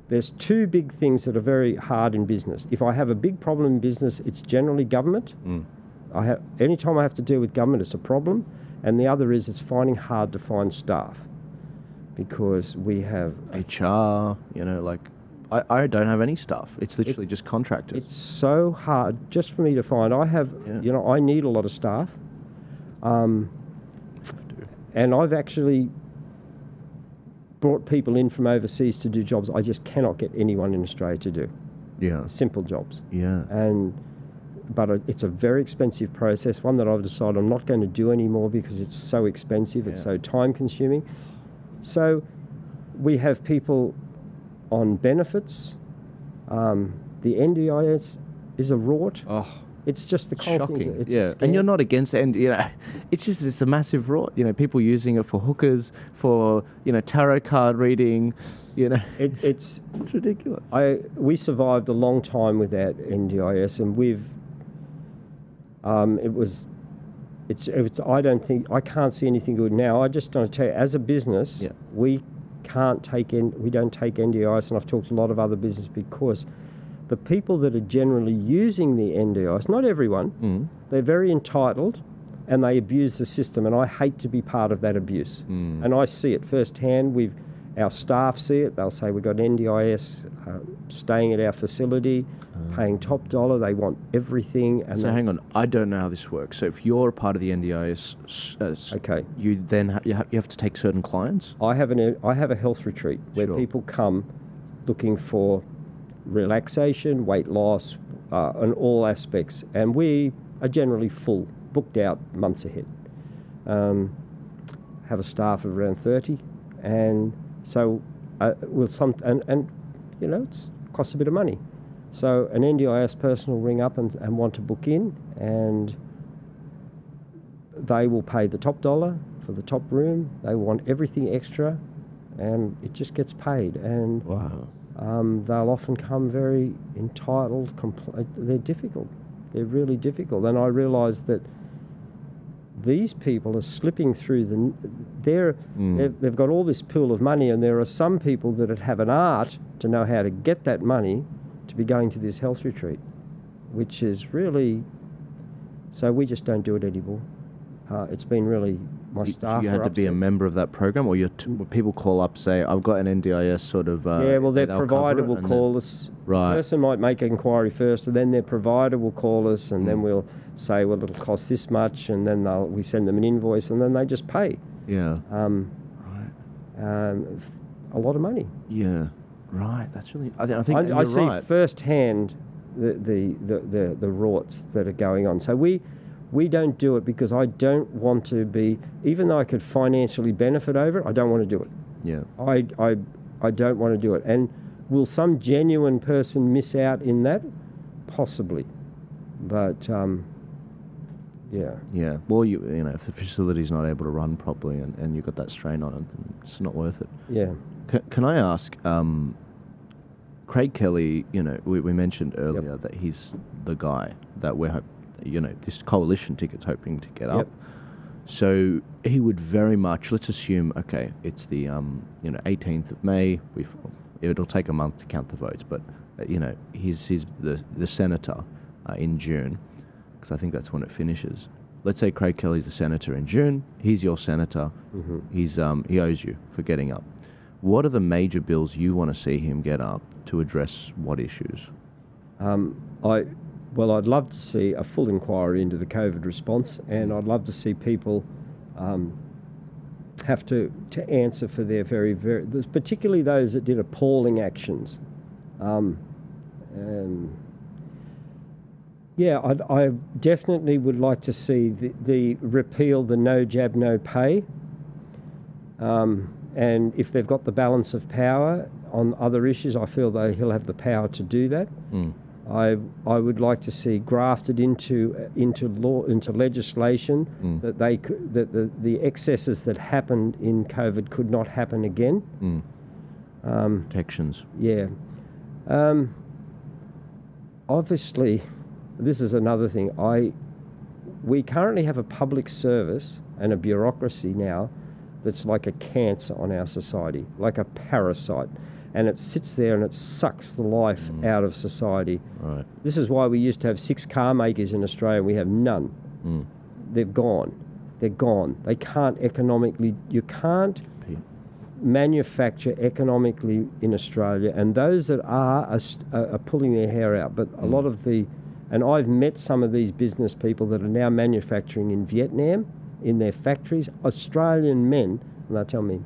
there's 2 big things that are very hard in business. If I have a big problem in business, it's generally government. Anytime I have to deal with government, it's a problem. And the other is it's finding hard to find staff, because we have... HR, I don't have any staff. It's literally just contractors. It's so hard just for me to find. I have, I need a lot of staff. And I've actually brought people in from overseas to do jobs I just cannot get anyone in Australia to do. Yeah. Simple jobs. Yeah. But it's a very expensive process, one that I've decided I'm not going to do anymore because it's so expensive, it's so time consuming. So we have people on benefits. The NDIS is a rort. Oh, it's just the shocking. It's yeah, and you're not against it, and it's a massive rort. People using it for hookers, for tarot card reading. It's ridiculous. We survived a long time without NDIS, and I can't see anything good now. I just don't tell you, as a business, we don't take NDIS, and I've talked to a lot of other businesses because the people that are generally using the NDIS, not everyone, they're very entitled and they abuse the system, and I hate to be part of that abuse. And I see it firsthand. Our staff see it. They'll say, we've got NDIS staying at our facility, paying top dollar. They want everything. And so hang on, I don't know how this works. So if you're a part of the NDIS, okay, you then you have to take certain clients? I have a health retreat where people come looking for relaxation, weight loss, and all aspects. And we are generally full, booked out months ahead. Have a staff of around 30, and so it costs a bit of money. So an NDIS person will ring up and want to book in, and they will pay the top dollar for the top room. They want everything extra, and it just gets paid. And wow. They'll often come very entitled. They're difficult. They're really difficult. And I realise that these people are slipping through they've got all this pool of money, and there are some people that have an art to know how to get that money to be going to this health retreat, which is really, so we just don't do it anymore. It's been really, my staff You had to be a member of that program, or people call up, say, I've got an NDIS sort of... their provider will call us. Right. The person might make an inquiry first, and then their provider will call us, and then we'll say, well, it'll cost this much, and then we send them an invoice, and then they just pay. Yeah. Right. A lot of money. Yeah. Right. That's really... I think I see firsthand the rorts that are going on. So we don't do it because I don't want to be, even though I could financially benefit over it, I don't want to do it. Yeah. I don't want to do it. And will some genuine person miss out in that? Possibly. But, yeah. Yeah. Well, if the facility's not able to run properly and you've got that strain on it, then it's not worth it. Yeah. Can I ask, Craig Kelly, we mentioned earlier that he's the guy that this coalition ticket's hoping to get up. So he would very much, let's assume, okay, it's the 18th of May. It'll take a month to count the votes, but he's the senator in June, because I think that's when it finishes. Let's say Craig Kelly's the senator in June. He's your senator. Mm-hmm. He owes you for getting up. What are the major bills you want to see him get up to address what issues? Well, I'd love to see a full inquiry into the COVID response, and I'd love to see people have to answer for their very, particularly those that did appalling actions. I definitely would like to see the repeal the no jab, no pay. And if they've got the balance of power on other issues, I feel that he'll have the power to do that. I would like to see grafted into law, into legislation, that the excesses that happened in COVID could not happen again. Protections. Yeah. Obviously, this is another thing. We currently have a public service and a bureaucracy now that's like a cancer on our society, like a parasite. And it sits there and it sucks the life out of society. Right. This is why we used to have 6 car makers in Australia. We have none. They've gone. They're gone. They can't economically... You can't manufacture economically in Australia. And those that are pulling their hair out. But a lot of the... And I've met some of these business people that are now manufacturing in Vietnam, in their factories, Australian men, and they tell me,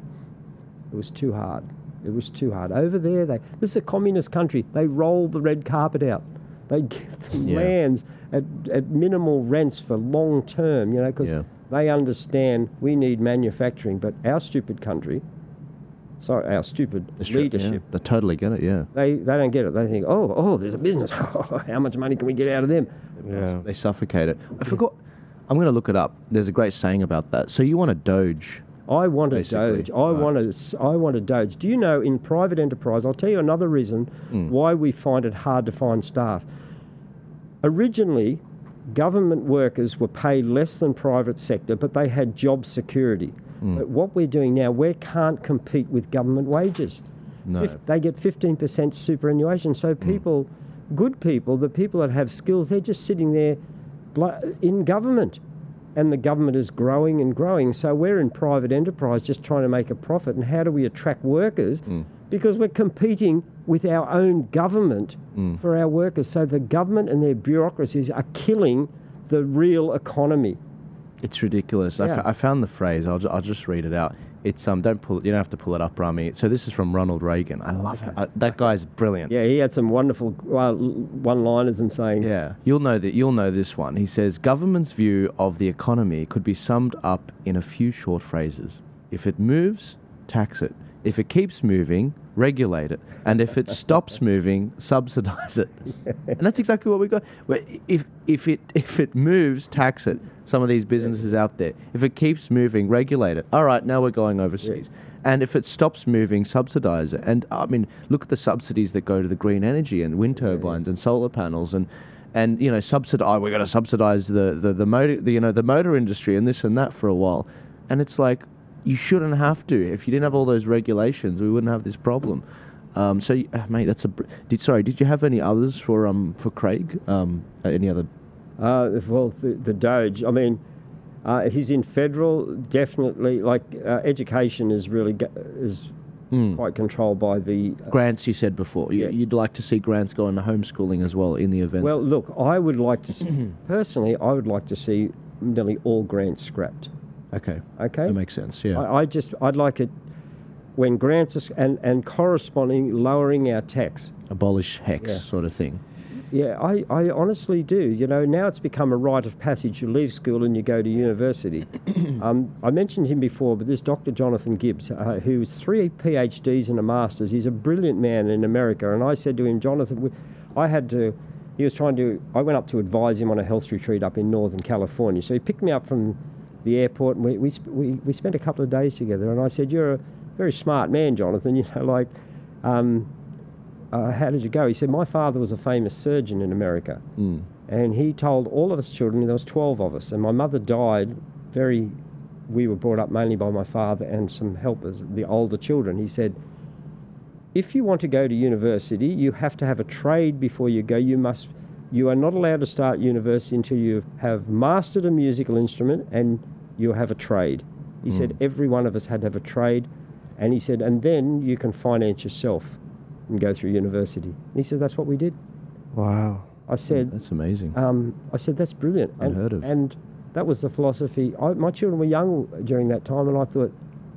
It was too hard. It was too hard. Over there, this is a communist country. They roll the red carpet out. They give them lands at minimal rents for long term, because they understand we need manufacturing. But our stupid country, our stupid leadership. They totally get it, They don't get it. They think, oh, there's a business. How much money can we get out of them? Yeah. They suffocate it. I forgot. I'm going to look it up. There's a great saying about that. So you want a Doge. I want a Doge. I want a Doge. Do you know, in private enterprise, I'll tell you another reason why we find it hard to find staff. Originally, government workers were paid less than private sector, but they had job security. But what we're doing now, we can't compete with government wages. No. They get 15% superannuation. So people, good people, the people that have skills, they're just sitting there in government. And the government is growing and growing. So we're in private enterprise just trying to make a profit. And how do we attract workers? Because we're competing with our own government for our workers. So the government and their bureaucracies are killing the real economy. It's ridiculous. Yeah. I found the phrase. I'll just read it out. It's don't pull it. You don't have to pull it up, Rami. So this is from Ronald Reagan. I love it. That guy's brilliant. Yeah, he had some wonderful one-liners and sayings. Yeah, you'll know this one. He says, government's view of the economy could be summed up in a few short phrases. If it moves, tax it. If it keeps moving, regulate it. And if it stops moving, subsidize it. And that's exactly what we got. If it moves, tax it. Some of these businesses out there. If it keeps moving, regulate it. All right, now we're going overseas. And if it stops moving, subsidize it. And I mean, look at the subsidies that go to the green energy and wind turbines and solar panels and subsidize. We're going to subsidize the motor, the motor industry and this and that for a while. And it's like, you shouldn't have to. If you didn't have all those regulations, we wouldn't have this problem. Mate, that's did you have any others for Craig? Any other? The Doge. I mean, he's in federal. Definitely, education is really quite controlled by the grants. You said before. You'd like to see grants go into homeschooling as well in the event. Well, look, I would like to see, personally. I would like to see nearly all grants scrapped. Okay. That makes sense. Yeah. I'd like it when grants and corresponding lowering our tax. Abolish HECS sort of thing. Yeah, I honestly do. Now it's become a rite of passage. You leave school and you go to university. I mentioned him before, but this Dr. Jonathan Gibbs, who's 3 PhDs and a master's, he's a brilliant man in America. And I said to him, Jonathan, I went up to advise him on a health retreat up in Northern California. So he picked me up from the airport, and we spent a couple of days together. And I said, "You're a very smart man, Jonathan. How did you go?" He said, "My father was a famous surgeon in America, and he told all of us children, there was 12 of us, and my mother died we were brought up mainly by my father and some helpers, the older children. He said, if you want to go to university, you have to have a trade before you go. You are not allowed to start university until you have mastered a musical instrument and you have a trade." He said every one of us had to have a trade, and he said, and then you can finance yourself and go through university. And he said, that's what we did. Wow. I said, that's amazing. I said, that's brilliant. Unheard of. And that was the philosophy. My children were young during that time, and I thought,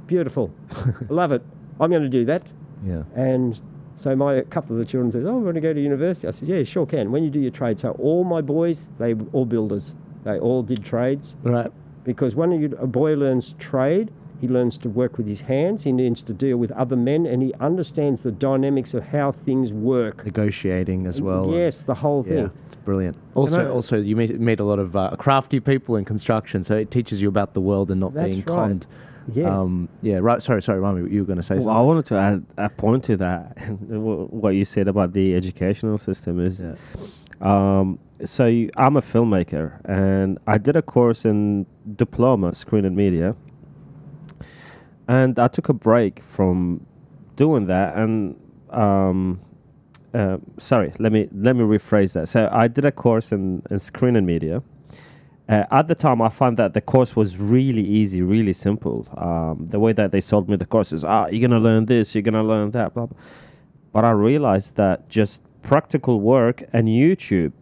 beautiful, I love it. I'm going to do that. Yeah. And so a couple of the children says, "Oh, we're going to go to university." I said, "Yeah, sure can. When you do your trade." So all my boys, they were all builders. They all did trades. Right. Because when a boy learns trade, he learns to work with his hands. He needs to deal with other men, and he understands the dynamics of how things work. Negotiating as well. Yes, the whole thing. Yeah, it's brilliant. Also, you meet a lot of crafty people in construction, so it teaches you about the world and not being conned. Yes. Right. Sorry, Rami, you were going to say something. Well, I wanted to add a point to that. What you said about the educational system is, I'm a filmmaker, and I did a course in diploma, screen and media, and I took a break from doing that. And let me rephrase that. So I did a course in screen and media. At the time, I found that the course was really easy, really simple. The way that they sold me the course is, you're going to learn this, you're going to learn that, blah, blah. But I realized that just practical work and YouTube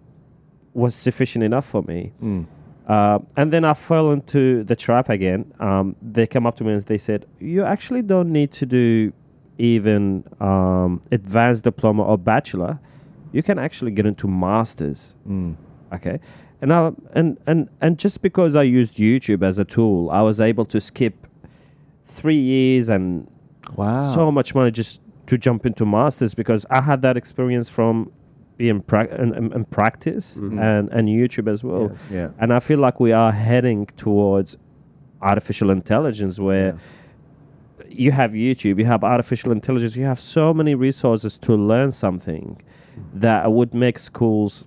was sufficient enough for me. And then I fell into the trap again. They came up to me and they said, you actually don't need to do even advanced diploma or bachelor. You can actually get into masters. Okay. And just because I used YouTube as a tool, I was able to skip 3 years and so much money just to jump into masters, because I had that experience from being in practice and YouTube as well. Yeah. And I feel like we are heading towards artificial intelligence, where you have YouTube, you have artificial intelligence, you have so many resources to learn something that would make schools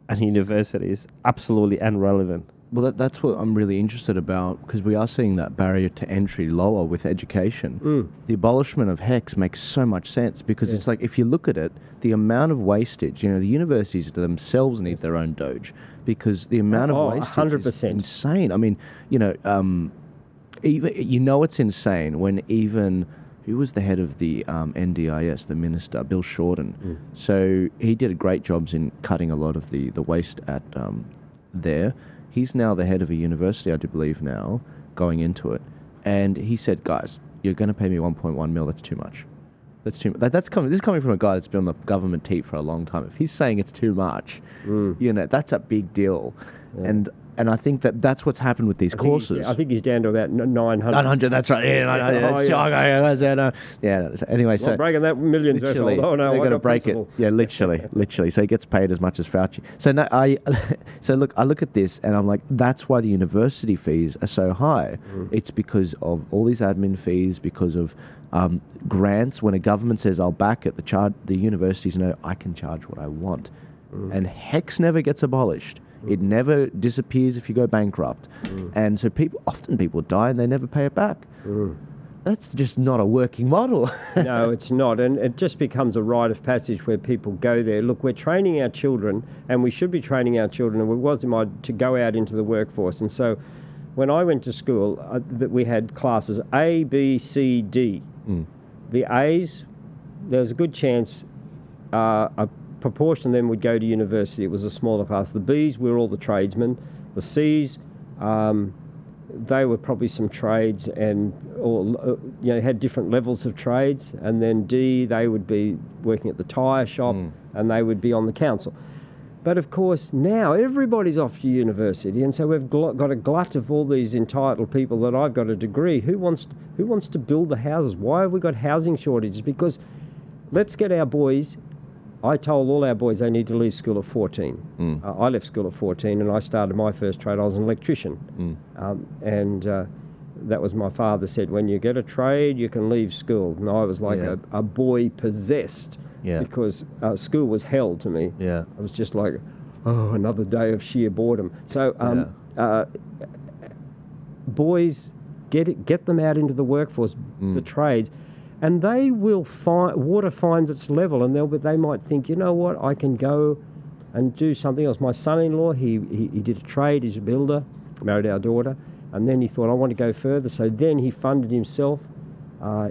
and universities absolutely irrelevant. Well, that's what I'm really interested about, because we are seeing that barrier to entry lower with education. The abolishment of HECS makes so much sense, because it's like, if you look at it, the amount of wastage, the universities themselves need their own Doge, because the amount of wastage 100%. is insane. I mean, even it's insane when even... Who was the head of the NDIS, the minister, Bill Shorten? So he did a great job in cutting a lot of the waste at there. He's now the head of a university, I do believe now, going into it. And he said, guys, you're going to pay me 1.1 mil, that's too much. That's too much. This is coming from a guy that's been on the government teat for a long time. If he's saying it's too much, that's a big deal. Yeah. And I think that's what's happened with these courses. I think he's down to about 900. 900, that's right. Anyway, so... breaking that million threshold. Oh, no, they're going to break it. Yeah, literally. So he gets paid as much as Fauci. So I look at this and I'm like, that's why the university fees are so high. It's because of all these admin fees, because of grants. When a government says, I'll back it, the universities know I can charge what I want. And HECS never gets abolished. It never disappears if you go bankrupt. And so often people die and they never pay it back. That's just not a working model. No, it's not. And it just becomes a rite of passage where people go there. Look, we're training our children, and we should be training our children, and it was to go out into the workforce. And so when I went to school, we had classes A, B, C, D. The A's, there was a good chance a proportion of them would go to university. It was a smaller class. The B's were all the tradesmen. The C's, they were probably some trades had different levels of trades. And then D, they would be working at the tyre shop and they would be on the council. But of course now everybody's off to university, and so we've got a glut of all these entitled people that I've got a degree. Who wants to build the houses? Why have we got housing shortages? Because let's get our boys. I told all our boys they need to leave school at 14. I left school at 14 and I started my first trade. I was an electrician. That was my father said, when you get a trade, you can leave school. And I was like a boy possessed because school was hell to me. I was just like, another day of sheer boredom. So boys, get them out into the workforce, the trades. And they will water finds its level, and they might think, you know what, I can go and do something else. My son-in-law, he did a trade, he's a builder, married our daughter, and then he thought, I want to go further. So then he funded himself.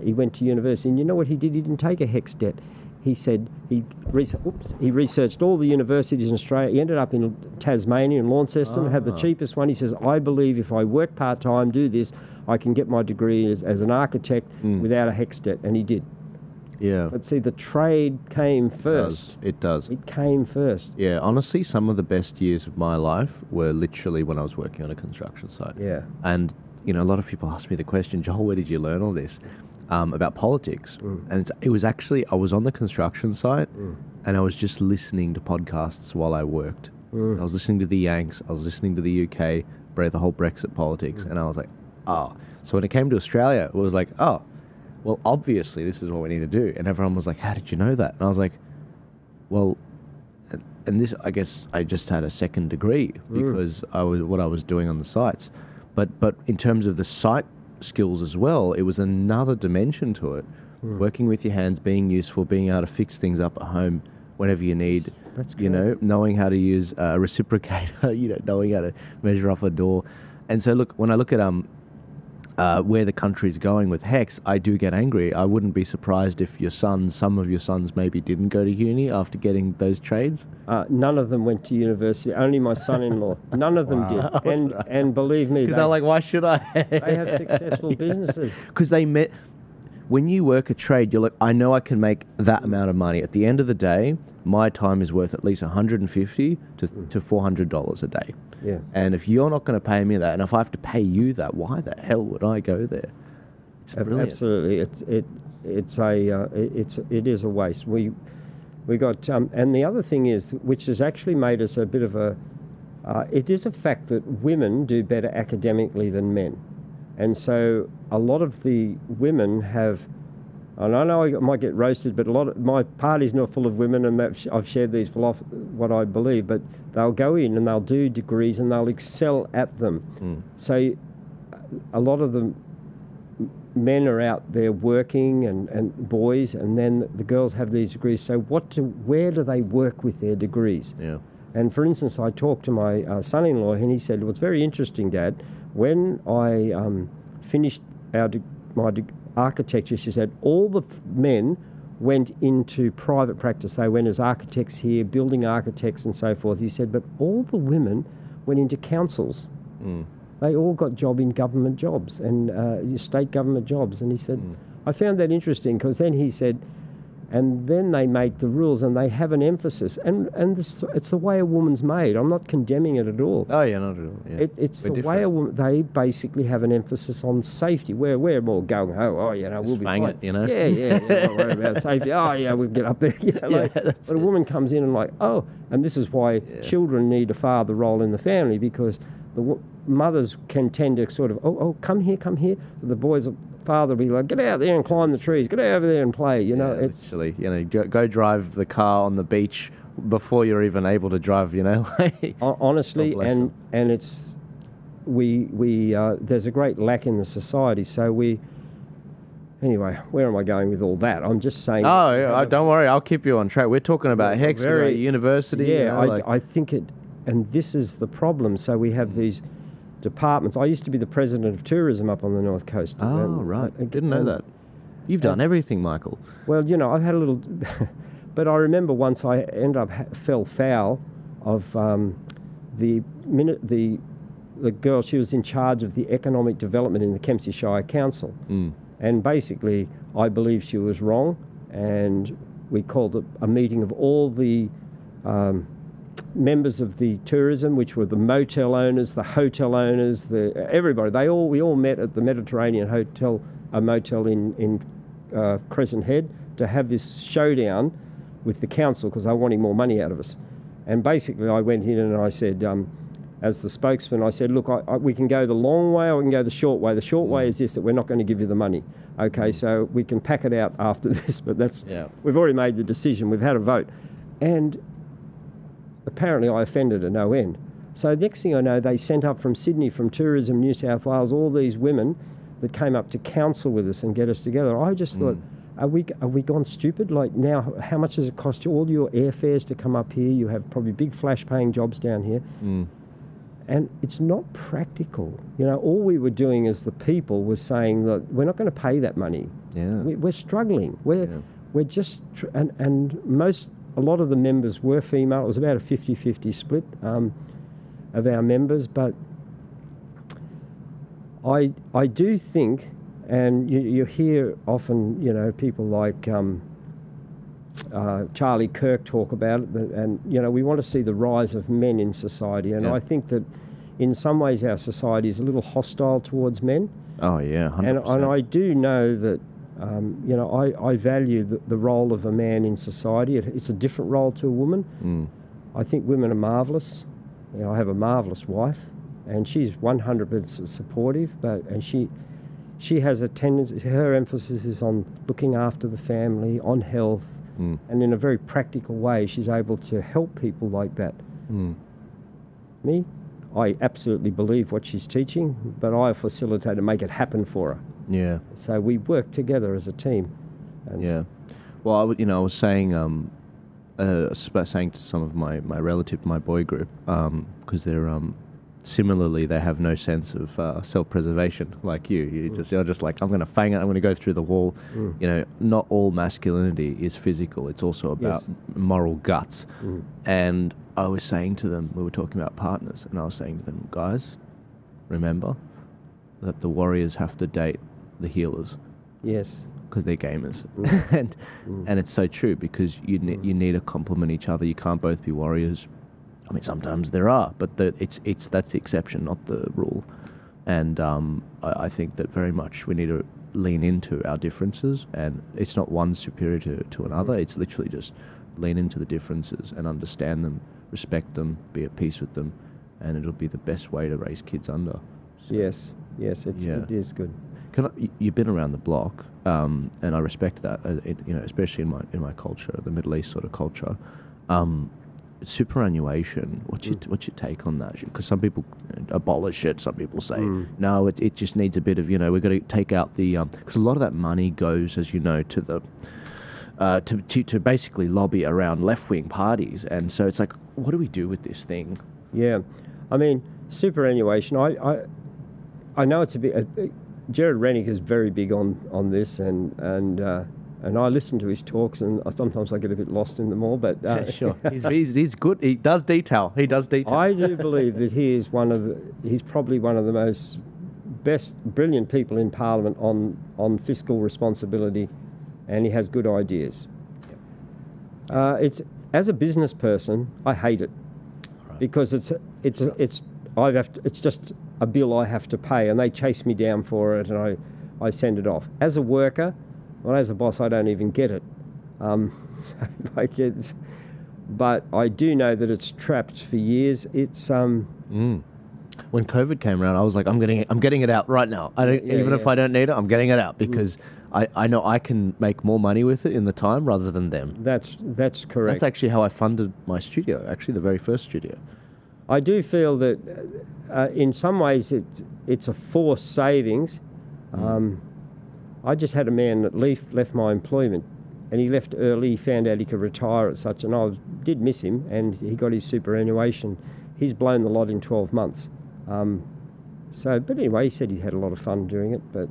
He went to university, and you know what he did? He didn't take a HECS debt. He said he researched all the universities in Australia. He ended up in Tasmania, in Launceston, had the cheapest one. He says, I believe if I work part-time, do this, I can get my degree as an architect without a HECS debt, and he did. Yeah. But see, the trade came first. It does. It came first. Yeah, honestly, some of the best years of my life were literally when I was working on a construction site. Yeah. And, a lot of people ask me the question, Joel, where did you learn all this? About politics. And it was actually, I was on the construction site and I was just listening to podcasts while I worked. I was listening to the Yanks, I was listening to the UK, the whole Brexit politics, and I was like, so when it came to Australia, it was like, well, obviously this is what we need to do. And everyone was like, how did you know that? And I was like, well, and this, I guess I just had a second degree because what I was doing on the sites. But in terms of the site skills as well, it was another dimension to it. Working with your hands, being useful, being able to fix things up at home whenever you need. That's great. Knowing how to use a reciprocator, knowing how to measure off a door. And so look, when I look at where the country's going with HEX, I do get angry. I wouldn't be surprised if some of your sons maybe didn't go to uni after getting those trades. None of them went to university. Only my son-in-law. None of them did. And believe me, Because they're like, why should I? they have successful businesses. Because they met. When you work a trade, you're like, I know I can make that amount of money. At the end of the day, my time is worth at least $150 to $400 a day. Yeah. And if you're not going to pay me that, and if I have to pay you that, why the hell would I go there? It's brilliant. Absolutely, it is a waste. We got and the other thing is, which has actually made us a bit of a. It is a fact that women do better academically than men, and so a lot of the women have. And I know I might get roasted, but a lot of my party's not full of women, and I've shared these what I believe. But they'll go in and they'll do degrees and they'll excel at them. So a lot of the men are out there working and boys, and then the girls have these degrees. So where do they work with their degrees? Yeah. And for instance, I talked to my son-in-law, and he said, "Well, it's very interesting, Dad. When I finished my architecture," she said, all the men went into private practice. They went as architects here, building architects and so forth. He said, but all the women went into councils. They all got job in government jobs and state government jobs. And he said, I found that interesting, because then he said, and then they make the rules and they have an emphasis. And it's the way a woman's made. I'm not condemning it at all. Oh, yeah, not at all. Yeah. It's the way a woman, they basically have an emphasis on safety. We're more going, we'll be fine. It, you know? Yeah, not worried about safety. Oh, yeah, we'll get up there. But a woman comes in and and this is why children need a father role in the family, because the mothers can tend to sort of, come here. The boys father will be like, get out there and climb the trees, get over there and play, it's silly. Go drive the car on the beach before you're even able to drive, honestly, and it's there's a great lack in the society. So anyway, where am I going with all that? I'm just saying. Don't worry, I'll keep you on track. We're talking about HEX, university. Yeah, I think and this is the problem. So we have these departments. I used to be the president of tourism up on the North Coast. Oh, right. I didn't know that. You've done everything, Michael. Well, I've had a little... But I remember once I ended up fell foul of the girl. She was in charge of the economic development in the Kempsey Shire Council. And basically, I believe she was wrong, and we called a meeting of all the members of the tourism, which were the motel owners, the hotel owners, everybody. We all met at the Mediterranean Hotel, a motel in Crescent Head, to have this showdown with the council, because they were wanting more money out of us. And basically, I went in and I said, as the spokesman, I said, look, we can go the long way or we can go the short way. The short way is this, that we're not going to give you the money. Okay, so we can pack it out after this, but we've already made the decision. We've had a vote. And apparently I offended at no end. So next thing I know, they sent up from Sydney, from Tourism New South Wales, all these women that came up to council with us and get us together. I just thought, are we gone stupid? Like, now, how much does it cost you? All your airfares to come up here? You have probably big flash-paying jobs down here. And it's not practical. All we were doing as the people was saying that we're not going to pay that money. Yeah. We're struggling. We're just... And a lot of the members were female. It was about a 50-50 split of our members. But I do think, and you hear often, people like Charlie Kirk talk about it, and we want to see the rise of men in society. And I think that in some ways our society is a little hostile towards men. Oh, yeah, 100%. And I do know that I value the role of a man in society. It's a different role to a woman. I think women are marvellous. I have a marvellous wife, and she's 100% supportive. And she has a tendency. Her emphasis is on looking after the family, on health, and in a very practical way, she's able to help people like that. Me, I absolutely believe what she's teaching, but I facilitate and make it happen for her. Yeah. So we work together as a team. Yeah. Well, I was saying, saying to some of my relative, my boy group, because they're similarly, they have no sense of self-preservation like you. You're just like, I'm going to fang it. I'm going to go through the wall. You know, not all masculinity is physical. It's also about moral guts. And I was saying to them, we were talking about partners, and I was saying to them, guys, remember that the warriors have to date the healers. Yes. Because they're gamers. And it's so true, because you need to complement each other. You can't both be warriors. I mean, sometimes there are, but that's the exception, not the rule. And I think that very much we need to lean into our differences, and it's not one superior to another. It's literally just lean into the differences and understand them, respect them, be at peace with them, and it'll be the best way to raise kids under. So, yes, it is good. You've been around the block, and I respect that. You know, especially in my culture, the Middle East sort of culture. Superannuation, what's your take on that? Because some people abolish it, some people say no, it just needs a bit of, we've got to take out the because a lot of that money goes, as you know, to the to basically lobby around left-wing parties, and so it's like, what do we do with this thing? Yeah, I mean, superannuation, I know it's a bit Jared Rennick is very big on this, and I listen to his talks, and sometimes I get a bit lost in them all. But yeah, sure, he's good. He does detail. I do believe that he's probably one of the brilliant people in Parliament on fiscal responsibility, and he has good ideas. It's, as a business person, I hate it, because it's just a bill I have to pay, and they chase me down for it, and I send it off. As a worker. Well, as a boss, I don't even get it. But I do know that it's trapped for years. It's When COVID came around, I was like, I'm getting it out right now. If I don't need it, I'm getting it out, because I know I can make more money with it in the time rather than them. That's correct. That's actually how I funded my studio. Actually, the very first studio. I do feel that in some ways it's a forced savings. I just had a man that left my employment, and he left early. He found out he could retire at such, and I did miss him, and he got his superannuation. He's blown the lot in 12 months. But anyway, he said he had a lot of fun doing it. But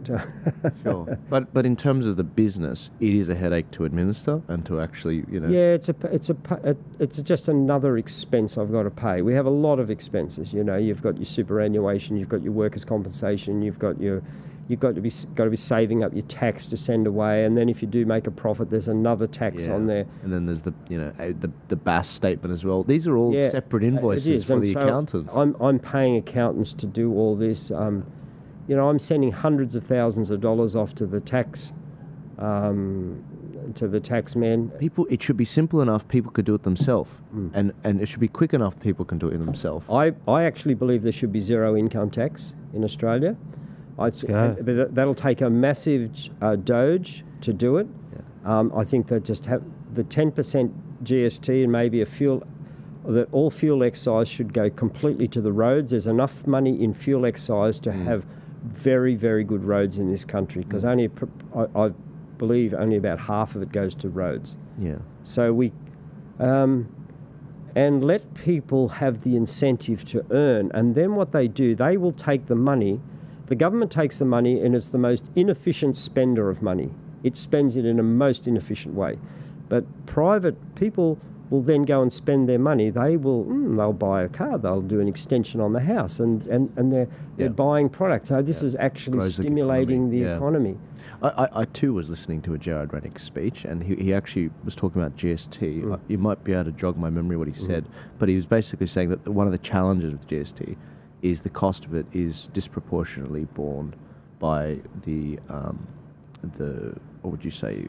sure. But in terms of the business, it is a headache to administer and to actually, Yeah, it's just another expense I've got to pay. We have a lot of expenses. You've got your superannuation, you've got your workers' compensation, you've got to be saving up your tax to send away, and then if you do make a profit, there's another tax on there. And then there's the BAS statement as well. These are all separate invoices for the accountants. I'm paying accountants to do all this. I'm sending hundreds of thousands of dollars off to the tax men. It should be simple enough people could do it themselves, and it should be quick enough people can do it themselves. I actually believe there should be zero income tax in Australia. That'll take a massive doge to do it. Yeah. I think that just have the 10% GST and maybe that all fuel excise should go completely to the roads. There's enough money in fuel excise to have very, very good roads in this country, because I believe only about half of it goes to roads. Yeah. So and let people have the incentive to earn, and then what they do, they will take the money. The government takes the money, and it's the most inefficient spender of money. It spends it in a most inefficient way. But private people will then go and spend their money. They'll buy a car, they'll do an extension on the house, and they're buying products. So this is actually stimulating the economy. I too was listening to a Jared Rennick speech, and he actually was talking about GST. You might be able to jog my memory what he said, but he was basically saying that one of the challenges with GST is the cost of it is disproportionately borne by the what would you say,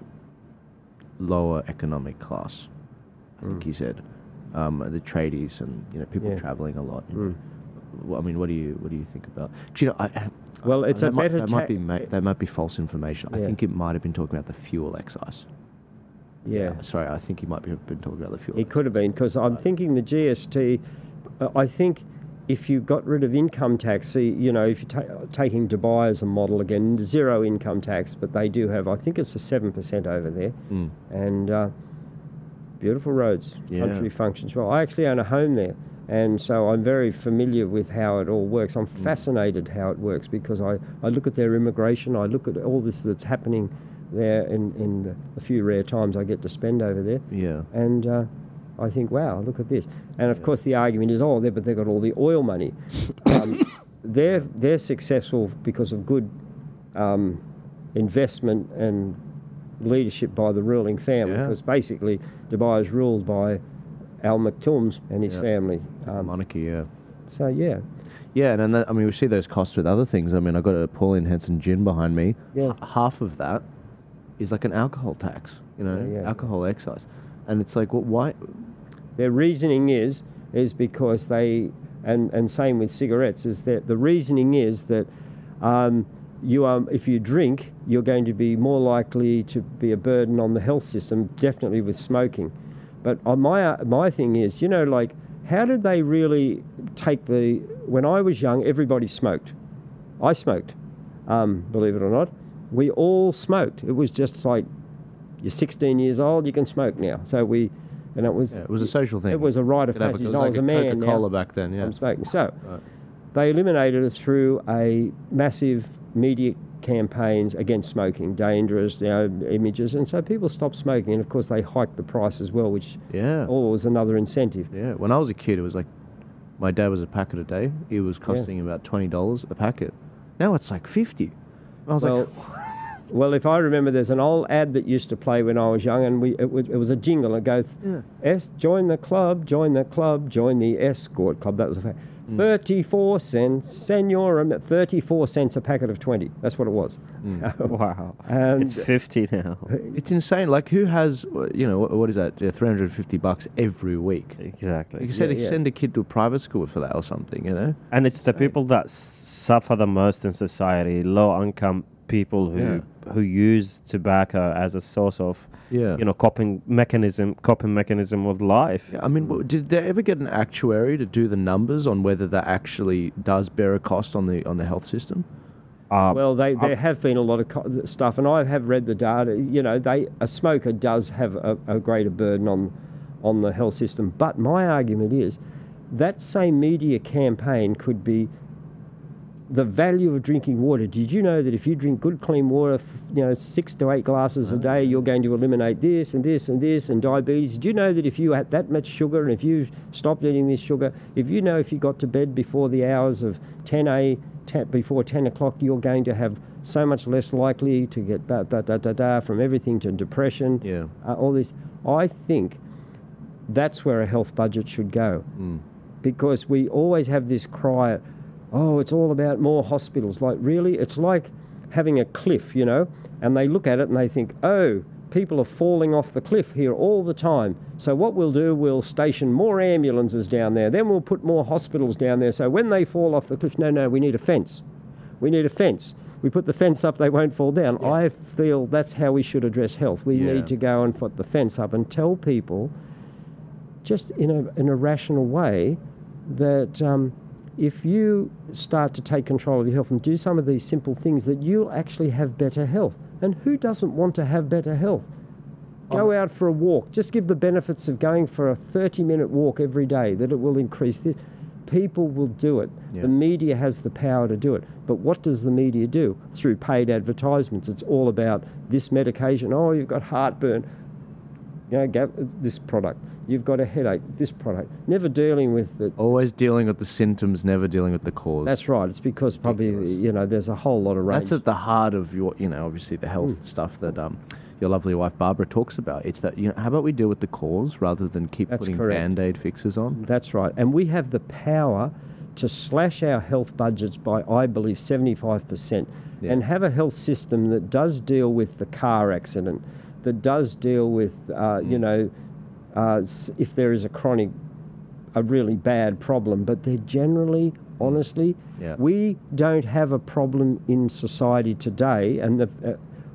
lower economic class. I think he said, the tradies and people traveling a lot. I mean, what do you think about? Well, it's that might be false information. I think it might have been talking about the fuel excise. Yeah. Sorry, I think he might have been talking about the fuel. It could have been, because I'm thinking the GST. I think if you got rid of income tax, if you're taking Dubai as a model again, zero income tax, but they do have, I think it's a 7% over there, and beautiful roads, country functions well. I actually own a home there. And so I'm very familiar with how it all works. I'm fascinated how it works because I look at their immigration, I look at all this that's happening there in the few rare times I get to spend over there. Yeah. And I think, wow, look at this. And of course the argument is, but they've got all the oil money. They're successful because of good investment and leadership by the ruling family, because basically Dubai is ruled by Al Maktoum and his family. Monarchy, yeah. So, yeah. Yeah, and then we see those costs with other things. I mean, I've got a Pauline Hanson gin behind me. Yeah. Half of that is like an alcohol tax, alcohol excise. And it's like, well, why? Their reasoning is because they, and same with cigarettes, is that the reasoning is that if you drink, you're going to be more likely to be a burden on the health system, definitely with smoking. But my thing is, how did they really take when I was young, everybody smoked. I smoked, believe it or not. We all smoked. It was just like, you're 16 years old, you can smoke now. So it was a social thing. It was a rite of passage. It was I was a man Coca-Cola now. back then, yeah. I'm smoking. So they eliminated it through a massive media campaigns against smoking, dangerous, images, and so people stopped smoking, and of course they hiked the price as well, which was another incentive. Yeah, when I was a kid, it was like, my dad was a packet a day. It was costing about $20 a packet. Now it's like 50. And I was like, well, if I remember, there's an old ad that used to play when I was young, and it was a jingle. It goes, join the club, join the escort club. That was a fact. 34 cents, Senora, 34 cents a packet of 20. That's what it was. Wow. And it's 50 now. It's insane. Like, who has, what is that? $350 every week. Exactly. You said send a kid to a private school for that or something, And it's the people that suffer the most in society, low-income people who use tobacco as a source of coping mechanism with life. Yeah, I mean, did they ever get an actuary to do the numbers on whether that actually does bear a cost on the health system? Well, there have been a lot of stuff, and I have read the data. A smoker does have a greater burden on the health system. But my argument is that same media campaign could be the value of drinking water. Did you know that if you drink good clean water, 6 to 8 glasses a day, you're going to eliminate this and this and this and diabetes? Did you know that if you had that much sugar and if you stopped eating this sugar, if you got to bed before the hours of before 10 o'clock, you're going to have so much less likely to get from everything to depression, all this. I think that's where a health budget should go, because we always have this cry, it's all about more hospitals. Like, really? It's like having a cliff, and they look at it and they think, people are falling off the cliff here all the time. So what we'll do, we'll station more ambulances down there. Then we'll put more hospitals down there. So when they fall off the cliff, no, we need a fence. We need a fence. We put the fence up, they won't fall down. Yeah. I feel that's how we should address health. We need to go and put the fence up and tell people, just in a rational way, that if you start to take control of your health and do some of these simple things, that you'll actually have better health. And who doesn't want to have better health? Go out for a walk. Just give the benefits of going for a 30-minute walk every day, that it will increase this. People will do it. Yeah. The media has the power to do it. But what does the media do? Through paid advertisements. It's all about this medication. You've got heartburn. This product. You've got a headache. This product. Never dealing with it. Always dealing with the symptoms, never dealing with the cause. That's right. It's because probably, there's a whole lot of range. That's at the heart of your, obviously the health stuff that your lovely wife Barbara talks about. It's that, how about we deal with the cause rather than keep putting Band-Aid fixes on? That's right. And we have the power to slash our health budgets by, I believe, 75%, and have a health system that does deal with the car accident, that does deal with, if there is a really bad problem, but they're generally, honestly, we don't have a problem in society today, and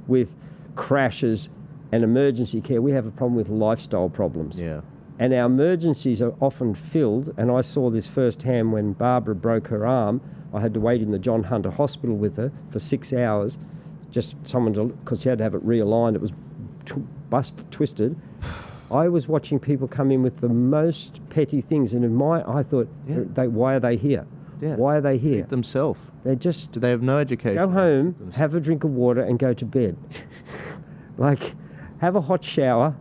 with crashes and emergency care, we have a problem with lifestyle problems. Yeah. And our emergencies are often filled, and I saw this firsthand when Barbara broke her arm. I had to wait in the John Hunter Hospital with her for 6 hours, just because she had to have it realigned. It was twisted. I was watching people come in with the most petty things, and I thought, why are they here? Yeah. Why are they here? Themselves. They're just... Do they have no education? Go home, have a drink of water, and go to bed. Like, have a hot shower,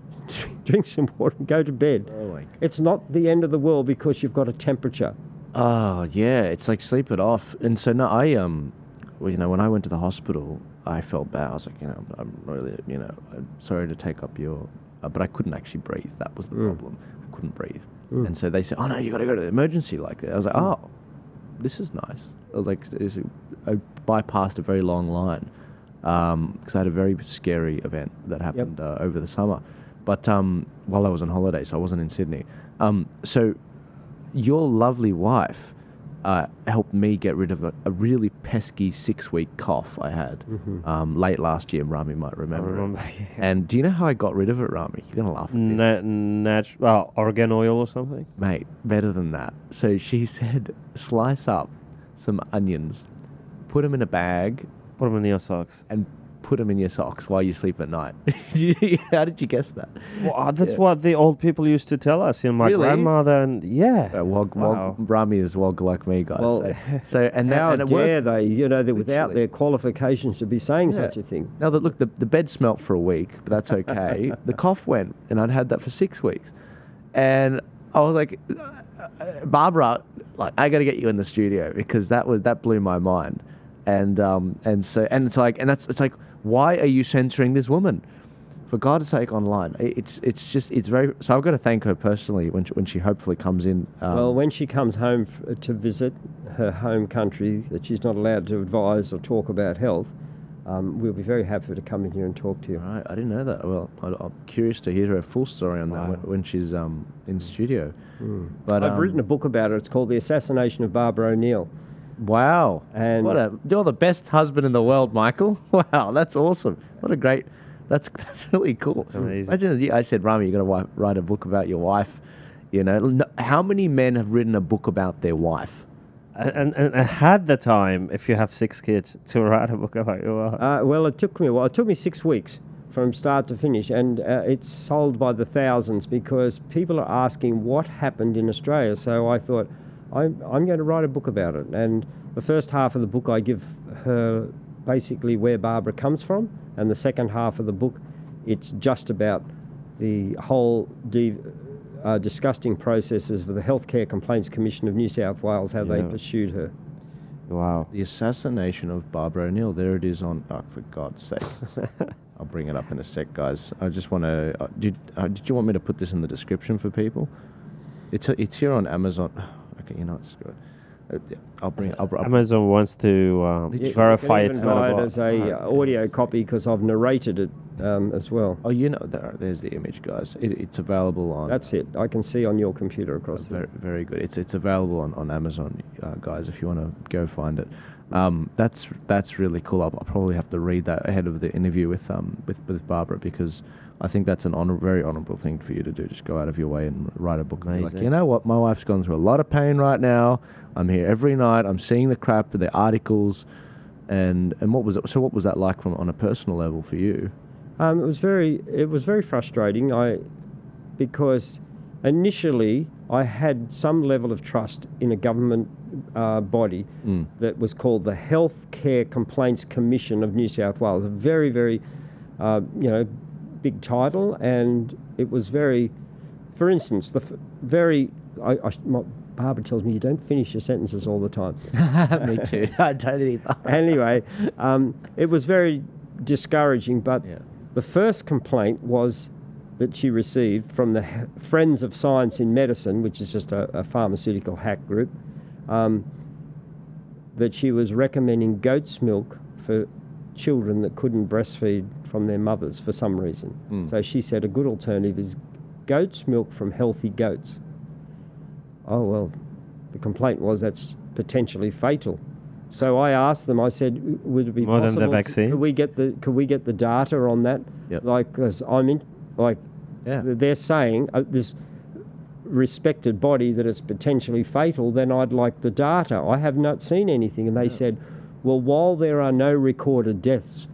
drink some water, and go to bed. Oh my God. It's not the end of the world because you've got a temperature. Oh yeah, it's like sleep it off. And so no, I well, you know, when I went to the hospital, I felt bad. I was like, you know, I'm really, you know, I'm sorry to take up your, but I couldn't actually breathe. That was the problem. I couldn't breathe. And so they said, oh no, you got to go to the emergency. Like I was like, oh, this is nice. I was like, I bypassed a very long line because I had a very scary event that happened over the summer. But while I was on holiday, so I wasn't in Sydney. So your lovely wife helped me get rid of a really pesky 6-week cough I had late last year. Rami might remember. It. And do you know how I got rid of it, Rami? You're going to laugh at this. Organ oil or something? Mate, better than that. So she said, slice up some onions, put them in a bag. Put them in your socks. And put them in your socks while you sleep at night. How did you guess that? Well, that's what the old people used to tell us. My grandmother and Rami is wog like me, guys. Well, so and how that, and dare they? You know, they're without their qualifications to be saying such a thing. Now that look, the bed smelt for a week, but that's okay. The cough went, and I'd had that for 6 weeks, and I was like, Barbara, like I got to get you in the studio because that blew my mind. And it's like, why are you censoring this woman? For God's sake, online. It's very. So I've got to thank her personally when she hopefully comes in. Well, when she comes home to visit her home country that she's not allowed to advise or talk about health, we'll be very happy to come in here and talk to you. Right, I didn't know that. Well, I'm curious to hear her full story on that when she's in studio. But I've written a book about it. It's called The Assassination of Barbara O'Neill. Wow. And you're the best husband in the world, Michael. Wow, that's awesome. What a great, that's really cool. That's amazing. Imagine I said, Rami, you're going to write a book about your wife. You know, how many men have written a book about their wife? And had the time, if you have 6 kids, to write a book about your wife? Well, it took me a while. It took me 6 weeks from start to finish, and it's sold by the thousands because people are asking what happened in Australia. So I thought, I'm going to write a book about it. And the first half of the book, I give her basically where Barbara comes from. And the second half of the book, it's just about the whole disgusting processes for the Healthcare Complaints Commission of New South Wales, how they pursued her. Wow. The assassination of Barbara O'Neill. There it is on, for God's sake. I'll bring it up in a sec, guys. I just want to, did you want me to put this in the description for people? It's here on Amazon. Okay, you know it's good. I'll Amazon wants to verify it's not it as a audio copy because I've narrated it as well. Oh, you know, there's the image, guys. It's available on. That's it. I can see on your computer across there. Very good. It's available on Amazon, guys. If you want to go find it, that's really cool. I'll probably have to read that ahead of the interview with Barbara because I think that's very honourable thing for you to do. Just go out of your way and write a book. And be like, you know what? My wife's gone through a lot of pain right now. I'm here every night. I'm seeing the crap, the articles, and what was it? So what was that like on a personal level for you? It was very frustrating. Because initially I had some level of trust in a government body that was called the Healthcare Complaints Commission of New South Wales. A very, very, big title, and it was very, for instance, Barbara tells me you don't finish your sentences all the time. Me too. I don't either. Anyway, it was very discouraging, but the first complaint was that she received from the Friends of Science in Medicine, which is just a pharmaceutical hack group, that she was recommending goat's milk for children that couldn't breastfeed from their mothers for some reason. So she said a good alternative is goat's milk from healthy goats. Oh, well, the complaint was that's potentially fatal. So I asked them, I said, would it be more possible than the vaccine? Could we get the data on that? Yep. Like, because they're saying this respected body that it's potentially fatal, then I'd like the data. I have not seen anything. And they said, well, while there are no recorded deaths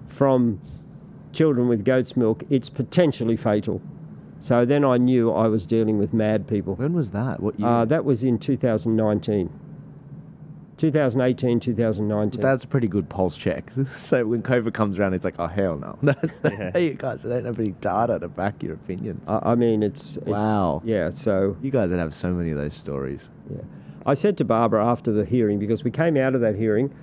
from children with goat's milk, it's potentially fatal. So then I knew I was dealing with mad people. When was that? What year? That was in 2019. 2018, 2019. That's a pretty good pulse check. So when COVID comes around, it's like, oh, hell no. Hey, you guys, I don't have any data to back your opinions. I mean, it's... Wow. Yeah, so... You guys would have so many of those stories. Yeah. I said to Barbara after the hearing, because we came out of that hearing,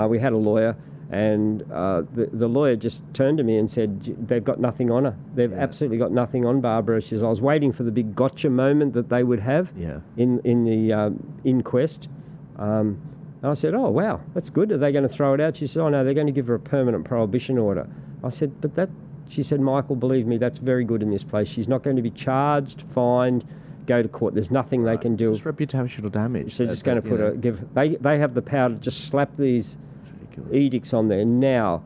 we had a lawyer, and the lawyer just turned to me and said, they've got nothing on her. They've absolutely got nothing on Barbara. She says, I was waiting for the big gotcha moment that they would have in the inquest. And I said, oh, wow, that's good. Are they going to throw it out? She said, oh, no, they're going to give her a permanent prohibition order. I said, but that... She said, Michael, believe me, that's very good in this place. She's not going to be charged, fined, go to court. There's nothing they can do. Just reputational damage. They're just going to put they have the power to just slap these edicts on there. Now,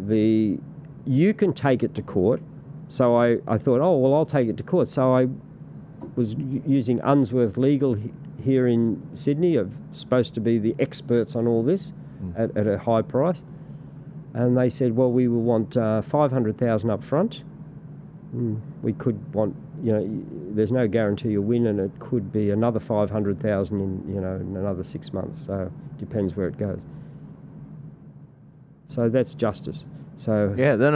you can take it to court. So I thought, oh, well, I'll take it to court. So I was using Unsworth Legal here in Sydney, of supposed to be the experts on all this at a high price. And they said, well, we will want 500,000 up front. We could want, there's no guarantee you'll win, and it could be another 500,000 in another 6 months. So it depends where it goes. So that's justice. So yeah, then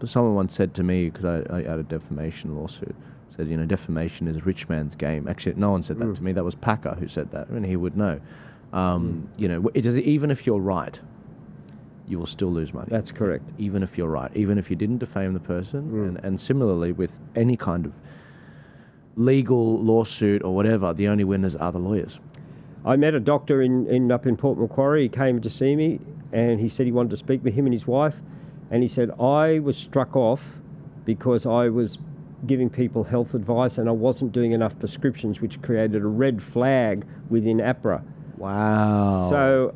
someone once said to me, because I had a defamation lawsuit, said, defamation is a rich man's game. Actually, no one said that to me. That was Packer who said that, and he would know. Even if you're right, you will still lose money. That's correct. Even if you're right, even if you didn't defame the person, and similarly with any kind of legal lawsuit or whatever, the only winners are the lawyers. I met a doctor up in Port Macquarie. He came to see me, and he said he wanted to speak with him and his wife, and he said, I was struck off because I was giving people health advice and I wasn't doing enough prescriptions, which created a red flag within APRA. Wow. So,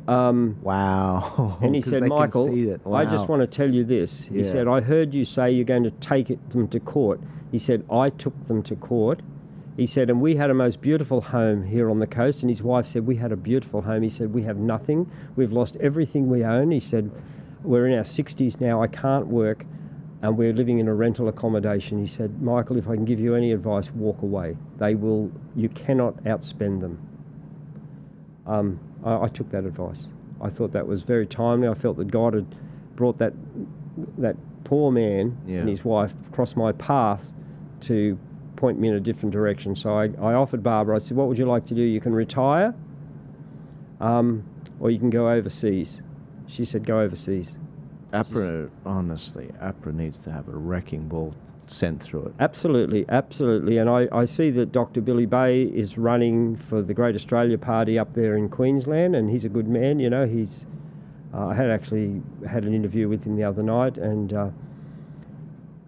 wow. And he said, Michael, wow. I just want to tell you this. He said, I heard you say you're going to take them to court. He said, I took them to court. He said, and we had a most beautiful home here on the coast. And his wife said, we had a beautiful home. He said, we have nothing. We've lost everything we own. He said, we're in our 60s now. I can't work. And we're living in a rental accommodation. He said, Michael, if I can give you any advice, walk away. You cannot outspend them. I took that advice. I thought that was very timely. I felt that God had brought that poor man and his wife across my path to point me in a different direction. So I offered Barbara, I said, what would you like to do? You can retire, or you can go overseas. She said, go overseas. APRA needs to have a wrecking ball sent through it. Absolutely. And I see that Dr. Billy Bay is running for the Great Australia Party up there in Queensland, and he's a good man. I had actually had an interview with him the other night, and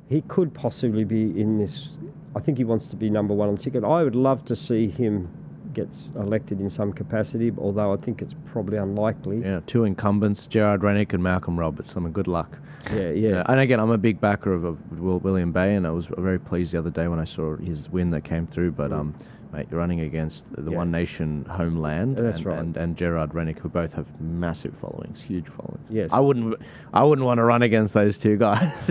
he could possibly be in this. I think he wants to be number one on the ticket. I would love to see him gets elected in some capacity, although I think it's probably unlikely. Yeah, two incumbents, Gerard Rennick and Malcolm Roberts. Good luck. Yeah. And again, I'm a big backer of William Bay, and I was very pleased the other day when I saw his win that came through. But mate, you're running against the One Nation homeland, and Gerard Rennick, who both have massive followings, huge followings. Yes, I wouldn't want to run against those two guys.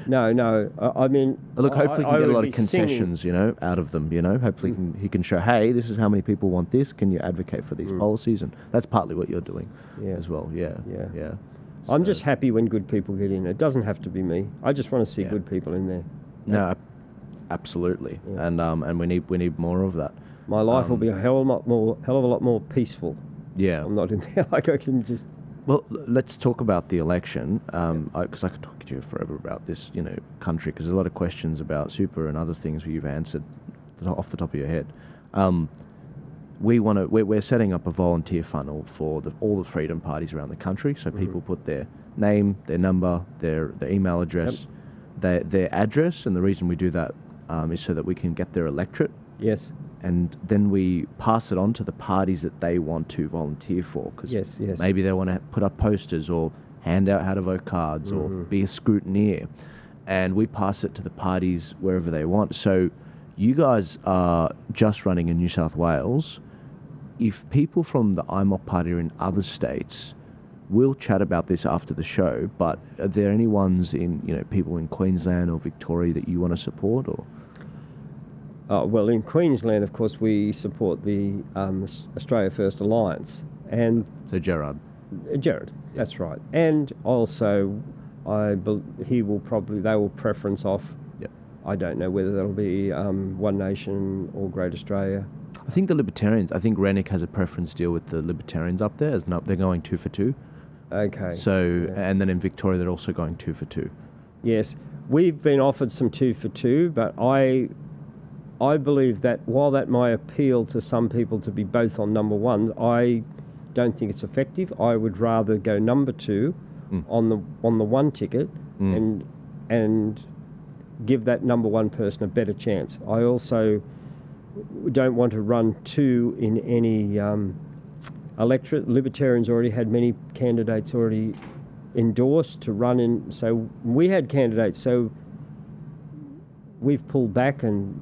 No. I mean, look, hopefully he can get a lot of concessions, out of them. Hopefully he can show, hey, this is how many people want this. Can you advocate for these policies? And that's partly what you're doing as well. Yeah. So I'm just happy when good people get in. It doesn't have to be me. I just want to see good people in there. No, absolutely. Yeah. And we need more of that. My life will be a hell of a lot more peaceful. Yeah. I'm not in there. I can just... Well, let's talk about the election, because I could talk to you forever about this, country, because there's a lot of questions about super and other things you've answered off the top of your head. We're setting up a volunteer funnel for all the freedom parties around the country, so people put their name, their number, their email address, their address, and the reason we do that is so that we can get their electorate. Yes. And then we pass it on to the parties that they want to volunteer for, because maybe they want to put up posters or hand out how to vote cards or be a scrutineer, and we pass it to the parties wherever they want. So you guys are just running in New South Wales. If people from the IMOP party are in other states, we'll chat about this after the show, but are there any ones in, people in Queensland or Victoria that you want to support, or? Well, in Queensland, of course, we support the Australia First Alliance, and So Gerard. Jared, that's right. And also, they will preference off. Yep. I don't know whether that'll be One Nation or Great Australia. I think the Libertarians, Rennick has a preference deal with the Libertarians up there, they're going 2 for 2. Okay. So, yeah. and then in Victoria, they're also going 2 for 2. Yes, we've been offered some 2 for 2, but I believe that while that might appeal to some people to be both on number one, I don't think it's effective. I would rather go number 2 on the one ticket and give that number 1 person a better chance. I also don't want to run 2 in any electorate. Libertarians already had many candidates already endorsed to run in, so we had candidates, so we've pulled back and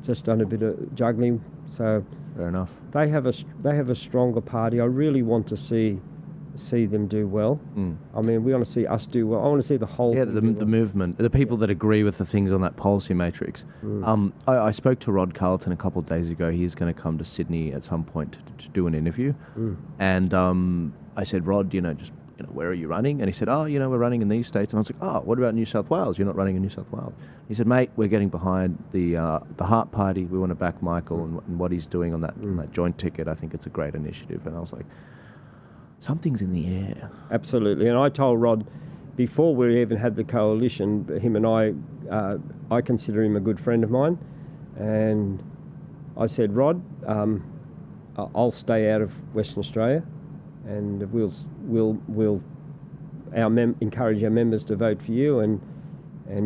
just done a bit of juggling. So Fair enough. they have a stronger party. I really want to see them do well. I mean, we want to see us do well. I want to see the whole Yeah, thing the do well. movement, the people that agree with the things on that policy matrix. I spoke to Rod Carleton a couple of days ago. He's going to come to Sydney at some point to do an interview. And I said, Rod, where are you running? And he said, we're running in these states. And I was like, what about New South Wales? You're not running in New South Wales. He said, mate, we're getting behind the Heart Party. We want to back Michael and what he's doing on that joint ticket. I think it's a great initiative. And I was like, something's in the air. Absolutely. And I told Rod, before we even had the coalition, him and I consider him a good friend of mine. And I said, Rod, I'll stay out of Western Australia, and we'll encourage our members to vote for you. And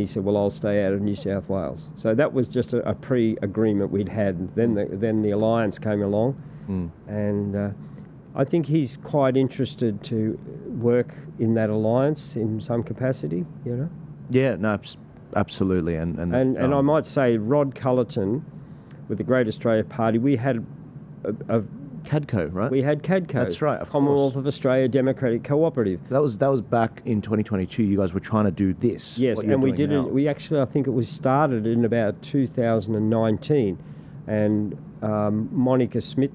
he said, well, I'll stay out of New South Wales. So that was just a pre-agreement we'd had. Then the alliance came along, and I think he's quite interested to work in that alliance in some capacity. Yeah, no, absolutely. And I might say Rod Cullerton with the Great Australia Party, we had a CADCO, right? We had CADCO. That's right, of Commonwealth course. of Australia Democratic Cooperative. So that was back in 2022. You guys were trying to do this. Yes, and we did it. We actually, I think it was started in about 2019, and Monica Smith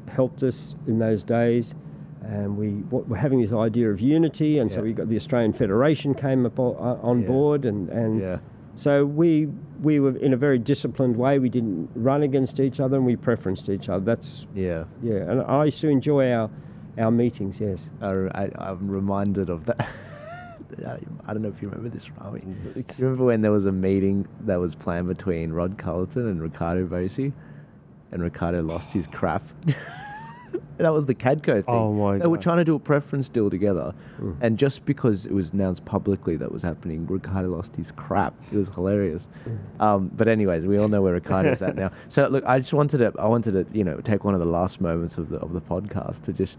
helped us in those days, and we were having this idea of unity, and so we got the Australian Federation came up on board, and so we were in a very disciplined way. We didn't run against each other, and we preferenced each other. And I used to enjoy our meetings. Yes, I'm reminded of that. I don't know if you remember this, Rami. You remember when there was a meeting that was planned between Rod Cullerton and Ricardo Bosi, and Ricardo lost his crap? That was the CADCO thing. Oh my God. They were trying to do a preference deal together, and just because it was announced publicly that was happening, Ricardo lost his crap. It was hilarious. But anyways, we all know where Ricardo's at now. So look, I wanted to take one of the last moments of the podcast to just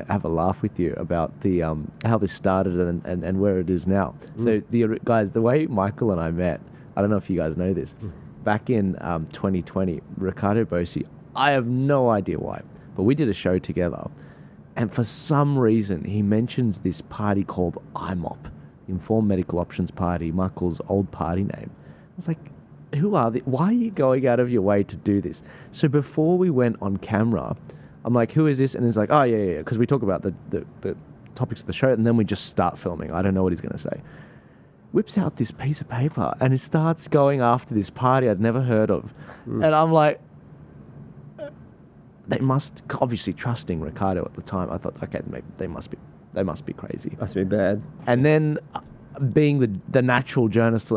have a laugh with you about the how this started and where it is now. So guys, the way Michael and I met, I don't know if you guys know this, back in 2020, Ricardo Bosi, I have no idea why, but we did a show together, and for some reason he mentions this party called IMOP, Informed Medical Options Party, Michael's old party name. I was like, who are they? Why are you going out of your way to do this? So before we went on camera, I'm like, who is this? And he's like, oh yeah, because we talk about the topics of the show, and then we just start filming. I don't know what he's going to say. Whips out this piece of paper and he starts going after this party I'd never heard of. And I'm like, they must, obviously trusting Ricardo at the time, I thought, okay, maybe they must be crazy. must be bad. And then being the natural journalist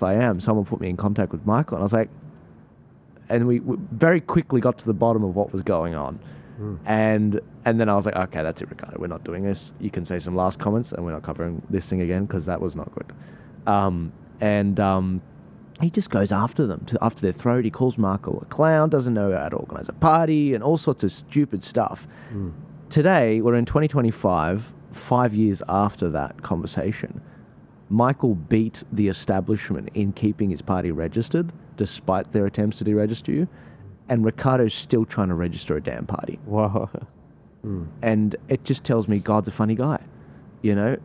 I am, someone put me in contact with Michael, and I was like, and we very quickly got to the bottom of what was going on. And then I was like, okay, that's it, Ricardo, we're not doing this. You can say some last comments and we're not covering this thing again, because that was not good. He just goes after them, after their throat. He calls Michael a clown, doesn't know how to organise a party, and all sorts of stupid stuff. Today, we're in 2025, 5 years after that conversation. Michael beat the establishment in keeping his party registered, despite their attempts to deregister you, and Ricardo's still trying to register a damn party. Wow. And it just tells me God's a funny guy,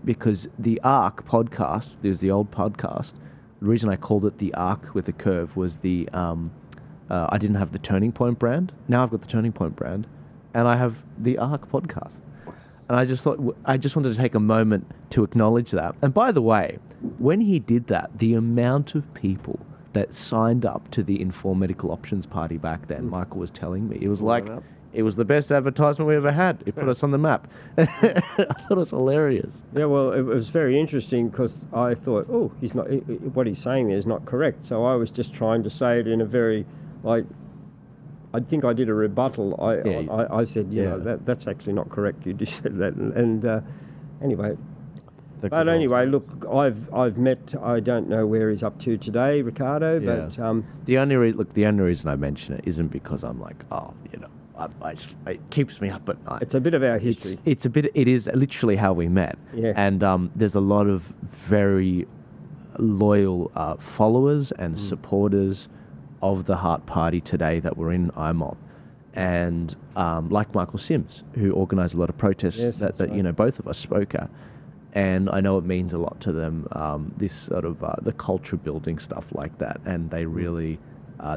because the Ark podcast, there's the old podcast. The reason I called it the Ark with a curve was I didn't have the Turning Point brand. Now I've got the Turning Point brand, and I have the Ark podcast. And I just thought, I just wanted to take a moment to acknowledge that. And by the way, when he did that, the amount of people that signed up to the Informed Medical Options Party back then, Michael was telling me, it was like, it was the best advertisement we ever had. It put us on the map. I thought it was hilarious. Yeah, well, it was very interesting because I thought, oh, what he's saying there is not correct. So I was just trying to say it in a very, I think I did a rebuttal. I said, that's actually not correct. You just said that. And anyway. But anyway, look, I've met. I don't know where he's up to today, Ricardo. Yeah. But the only reason I mention it isn't because I'm like, it keeps me up at night. It's a bit of our history. It is literally how we met. Yeah. And there's a lot of very loyal followers and supporters of the Heart Party today that were in IMOP. And like Michael Sims, who organised a lot of protests that right. Both of us spoke at. And I know it means a lot to them, this sort of the culture building stuff like that. And they really,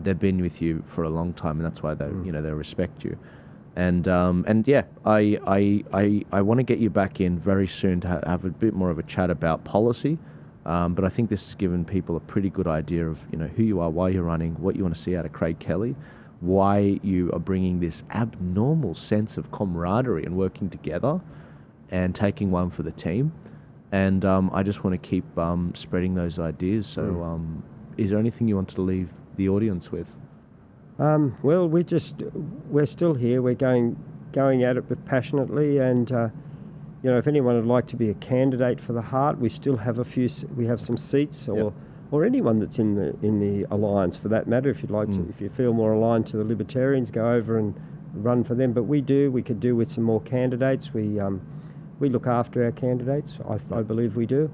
they've been with you for a long time, and that's why they, they respect you. And yeah, I want to get you back in very soon to have a bit more of a chat about policy. But I think this has given people a pretty good idea of, who you are, why you're running, what you want to see out of Craig Kelly, why you are bringing this abnormal sense of camaraderie and working together and taking one for the team. And I just want to keep spreading those ideas. So is there anything you wanted to leave the audience with? Well, we're still here. We're going at it passionately. And, if anyone would like to be a candidate for the Heart, we still have we have some seats, or anyone that's in the Alliance for that matter. If you'd like to, if you feel more aligned to the Libertarians, go over and run for them. But we could do with some more candidates. We look after our candidates. I believe we do.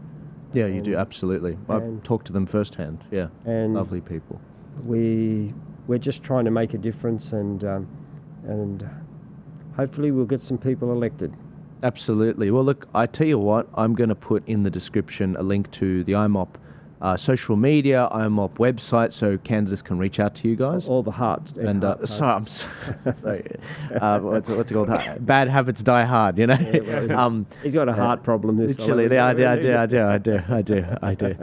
Yeah, you do, absolutely. I've talked to them firsthand. Yeah, and lovely people. We're just trying to make a difference, and hopefully we'll get some people elected. Absolutely. Well, look, I tell you what, I'm going to put in the description a link to the IMOP social media, IMOP website, so candidates can reach out to you guys. All the Heart. And sorry, what's it called? Bad habits die hard. Yeah, well, he's got a heart problem. Literally, I do.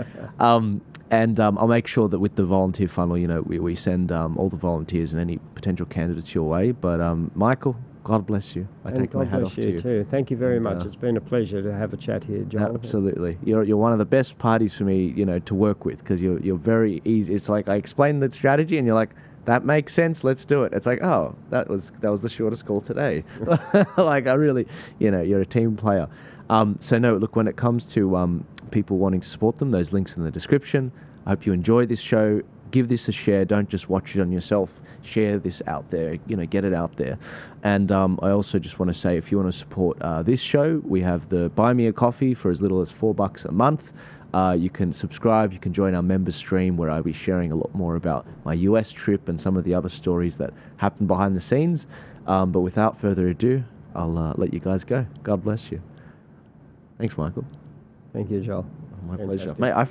And I'll make sure that with the volunteer funnel, we send all the volunteers and any potential candidates your way. But Michael, God bless you. I take my hat off to you. Too. Thank you very much. It's been a pleasure to have a chat here, Joel. Absolutely. You're one of the best parties for me, to work with, because you're very easy. It's like I explain the strategy and you're like, that makes sense, let's do it. It's like, oh, that was the shortest call today. Like I really, you're a team player. So no, look, when it comes to people wanting to support them, those links in the description. I hope you enjoy this show. Give this a share. Don't just watch it on yourself. Share this out there, get it out there. And I also just want to say, if you want to support this show, we have the Buy Me a Coffee for as little as $4 a month. You can subscribe, you can join our members stream where I'll be sharing a lot more about my US trip and some of the other stories that happen behind the scenes. But without further ado, I'll let you guys go. God bless you. Thanks, Michael. Thank you, Joel. My pleasure. Mate,